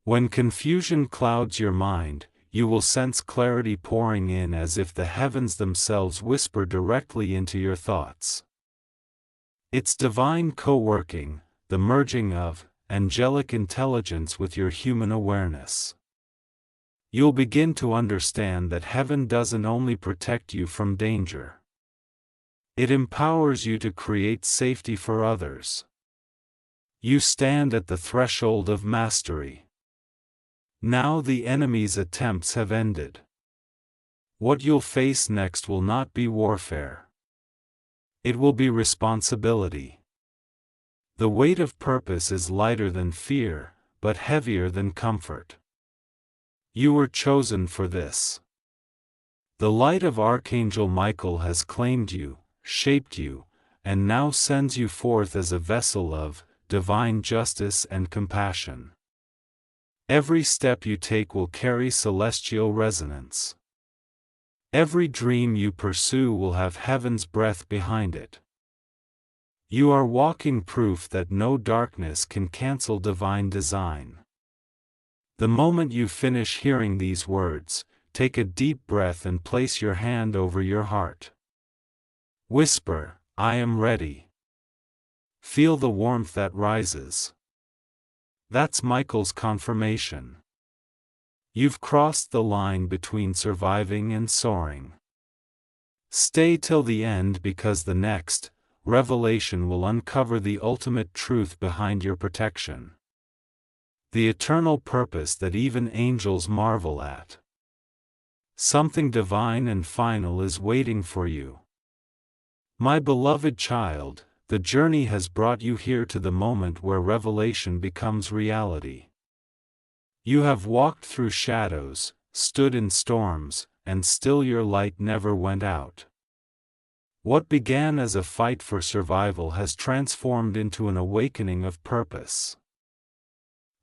When confusion clouds your mind, you will sense clarity pouring in as if the heavens themselves whisper directly into your thoughts. It's divine co-working, the merging of angelic intelligence with your human awareness. You'll begin to understand that heaven doesn't only protect you from danger. It empowers you to create safety for others. You stand at the threshold of mastery. Now the enemy's attempts have ended. What you'll face next will not be warfare. It will be responsibility. The weight of purpose is lighter than fear, but heavier than comfort. You were chosen for this. The light of Archangel Michael has claimed you, shaped you, and now sends you forth as a vessel of divine justice and compassion. Every step you take will carry celestial resonance. Every dream you pursue will have heaven's breath behind it. You are walking proof that no darkness can cancel divine design. The moment you finish hearing these words, take a deep breath and place your hand over your heart. Whisper, "I am ready." Feel the warmth that rises. That's Michael's confirmation. You've crossed the line between surviving and soaring. Stay till the end because the next revelation will uncover the ultimate truth behind your protection. The eternal purpose that even angels marvel at. Something divine and final is waiting for you. My beloved child, the journey has brought you here to the moment where revelation becomes reality. You have walked through shadows, stood in storms, and still your light never went out. What began as a fight for survival has transformed into an awakening of purpose.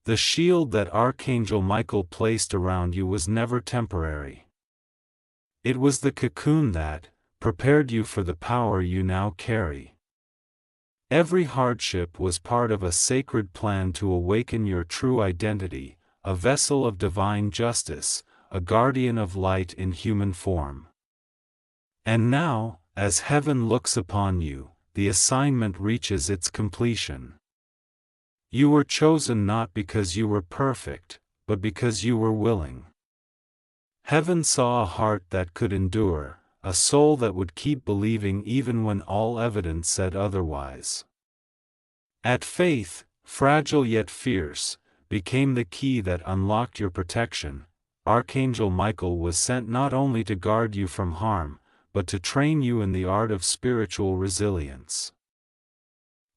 The shield that Archangel Michael placed around you was never temporary. It was the cocoon that prepared you for the power you now carry. Every hardship was part of a sacred plan to awaken your true identity, a vessel of divine justice, a guardian of light in human form. And now, as heaven looks upon you, the assignment reaches its completion. You were chosen not because you were perfect, but because you were willing. Heaven saw a heart that could endure, a soul that would keep believing even when all evidence said otherwise. At faith, fragile yet fierce, became the key that unlocked your protection. Archangel Michael was sent not only to guard you from harm, but to train you in the art of spiritual resilience.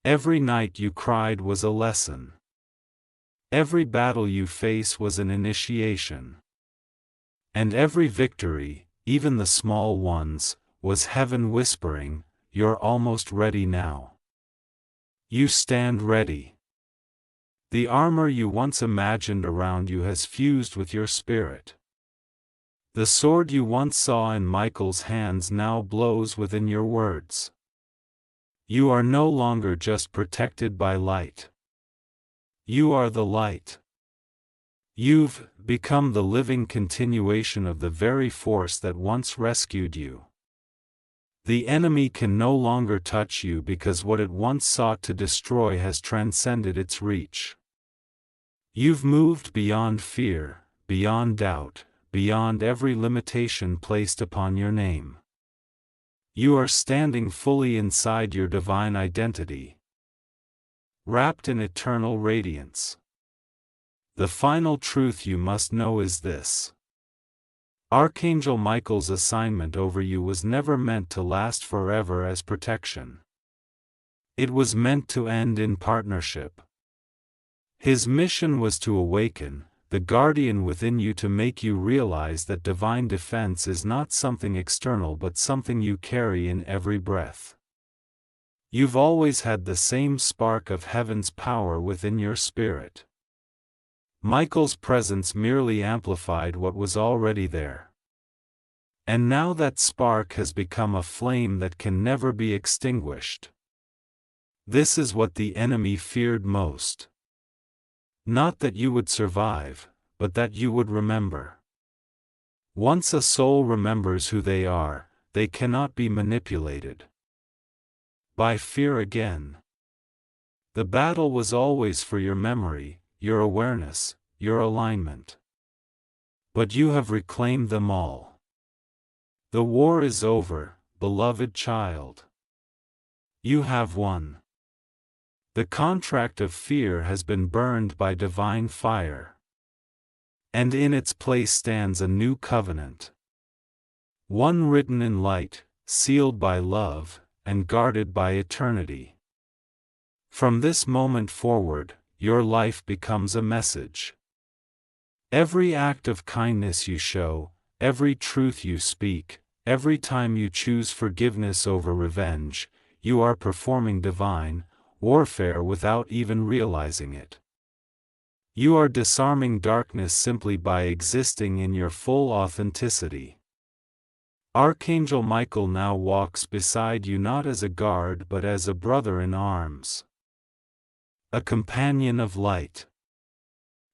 Every night you cried was a lesson. Every battle you face was an initiation. And every victory, even the small ones, was heaven whispering, "You're almost ready now. You stand ready." The armor you once imagined around you has fused with your spirit. The sword you once saw in Michael's hands now blows within your words. You are no longer just protected by light. You are the light. You've become the living continuation of the very force that once rescued you. The enemy can no longer touch you because what it once sought to destroy has transcended its reach. You've moved beyond fear, beyond doubt, beyond every limitation placed upon your name. You are standing fully inside your divine identity, wrapped in eternal radiance. The final truth you must know is this. Archangel Michael's assignment over you was never meant to last forever as protection. It was meant to end in partnership. His mission was to awaken the guardian within you, to make you realize that divine defense is not something external but something you carry in every breath. You've always had the same spark of heaven's power within your spirit. Michael's presence merely amplified what was already there. And now that spark has become a flame that can never be extinguished. This is what the enemy feared most. Not that you would survive, but that you would remember. Once a soul remembers who they are, they cannot be manipulated by fear again. The battle was always for your memory, your awareness, your alignment. But you have reclaimed them all. The war is over, beloved child. You have won. The contract of fear has been burned by divine fire. And in its place stands a new covenant. One written in light, sealed by love, and guarded by eternity. From this moment forward, your life becomes a message. Every act of kindness you show, every truth you speak, every time you choose forgiveness over revenge, you are performing divine warfare without even realizing it. You are disarming darkness simply by existing in your full authenticity. Archangel Michael now walks beside you not as a guard but as a brother in arms. A companion of light.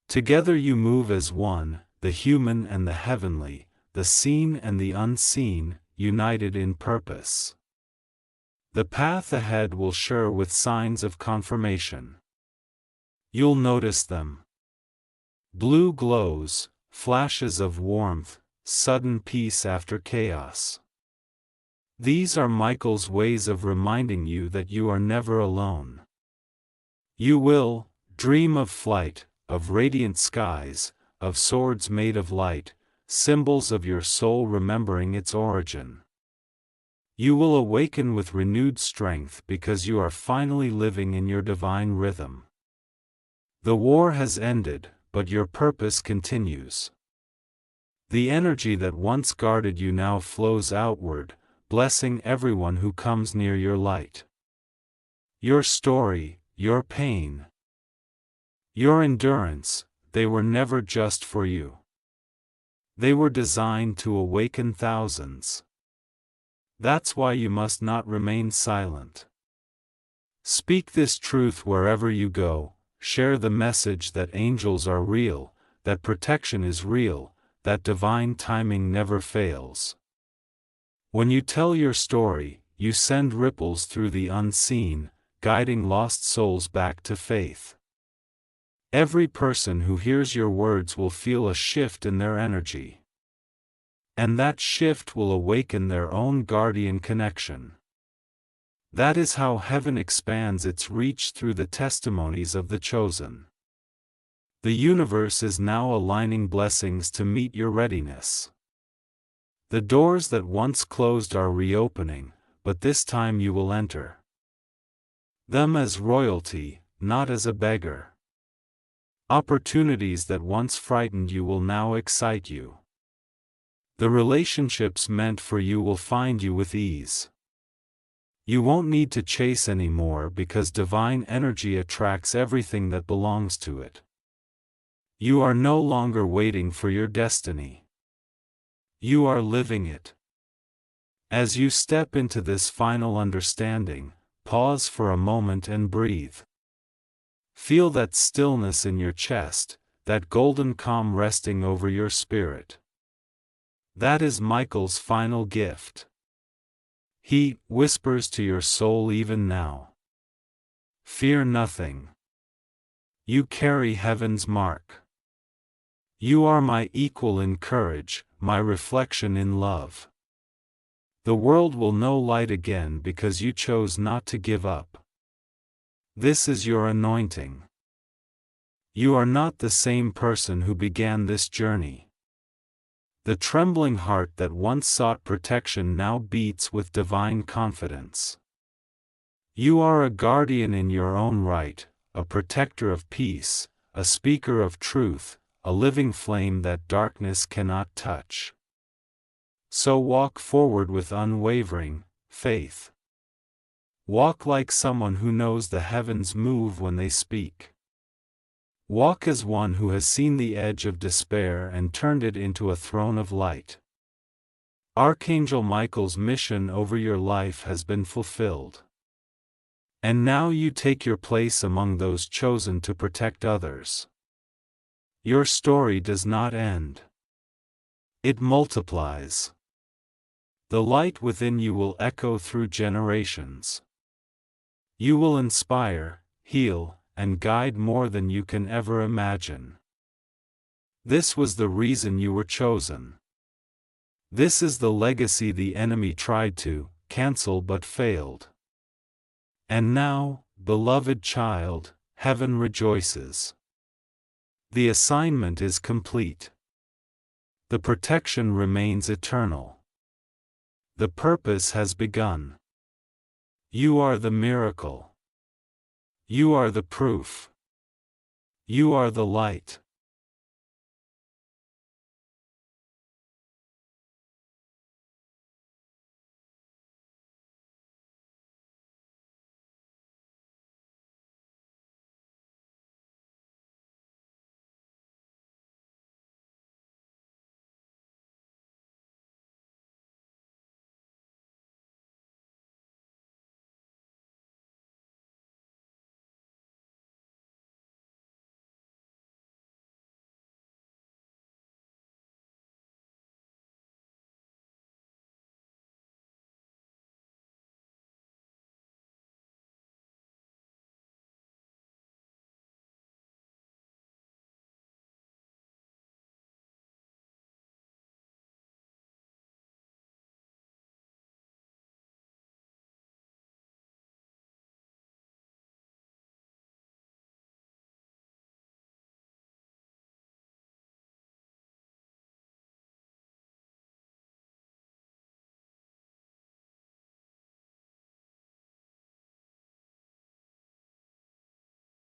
Together you move as one, the human and the heavenly, the seen and the unseen, united in purpose. The path ahead will show with signs of confirmation. You'll notice them. Blue glows, flashes of warmth, sudden peace after chaos. These are Michael's ways of reminding you that you are never alone. You will dream of flight, of radiant skies, of swords made of light, symbols of your soul remembering its origin. You will awaken with renewed strength because you are finally living in your divine rhythm. The war has ended, but your purpose continues. The energy that once guarded you now flows outward, blessing everyone who comes near your light. Your story, your pain, your endurance, they were never just for you. They were designed to awaken thousands. That's why you must not remain silent. Speak this truth wherever you go, share the message that angels are real, that protection is real, that divine timing never fails. When you tell your story, you send ripples through the unseen, guiding lost souls back to faith. Every person who hears your words will feel a shift in their energy. And that shift will awaken their own guardian connection. That is how heaven expands its reach through the testimonies of the chosen. The universe is now aligning blessings to meet your readiness. The doors that once closed are reopening, but this time you will enter them as royalty, not as a beggar. Opportunities that once frightened you will now excite you. The relationships meant for you will find you with ease. You won't need to chase anymore because divine energy attracts everything that belongs to it. You are no longer waiting for your destiny. You are living it. As you step into this final understanding, pause for a moment and breathe. Feel that stillness in your chest, that golden calm resting over your spirit. That is Michael's final gift. He whispers to your soul even now. Fear nothing. You carry heaven's mark. You are my equal in courage, my reflection in love. The world will know light again because you chose not to give up. This is your anointing. You are not the same person who began this journey. The trembling heart that once sought protection now beats with divine confidence. You are a guardian in your own right, a protector of peace, a speaker of truth, a living flame that darkness cannot touch. So walk forward with unwavering faith. Walk like someone who knows the heavens move when they speak. Walk as one who has seen the edge of despair and turned it into a throne of light. Archangel Michael's mission over your life has been fulfilled. And now you take your place among those chosen to protect others. Your story does not end. It multiplies. The light within you will echo through generations. You will inspire, heal, and guide more than you can ever imagine. This was the reason you were chosen. This is the legacy the enemy tried to cancel but failed. And now, beloved child, heaven rejoices. The assignment is complete. The protection remains eternal. The purpose has begun. You are the miracle. You are the proof. You are the light.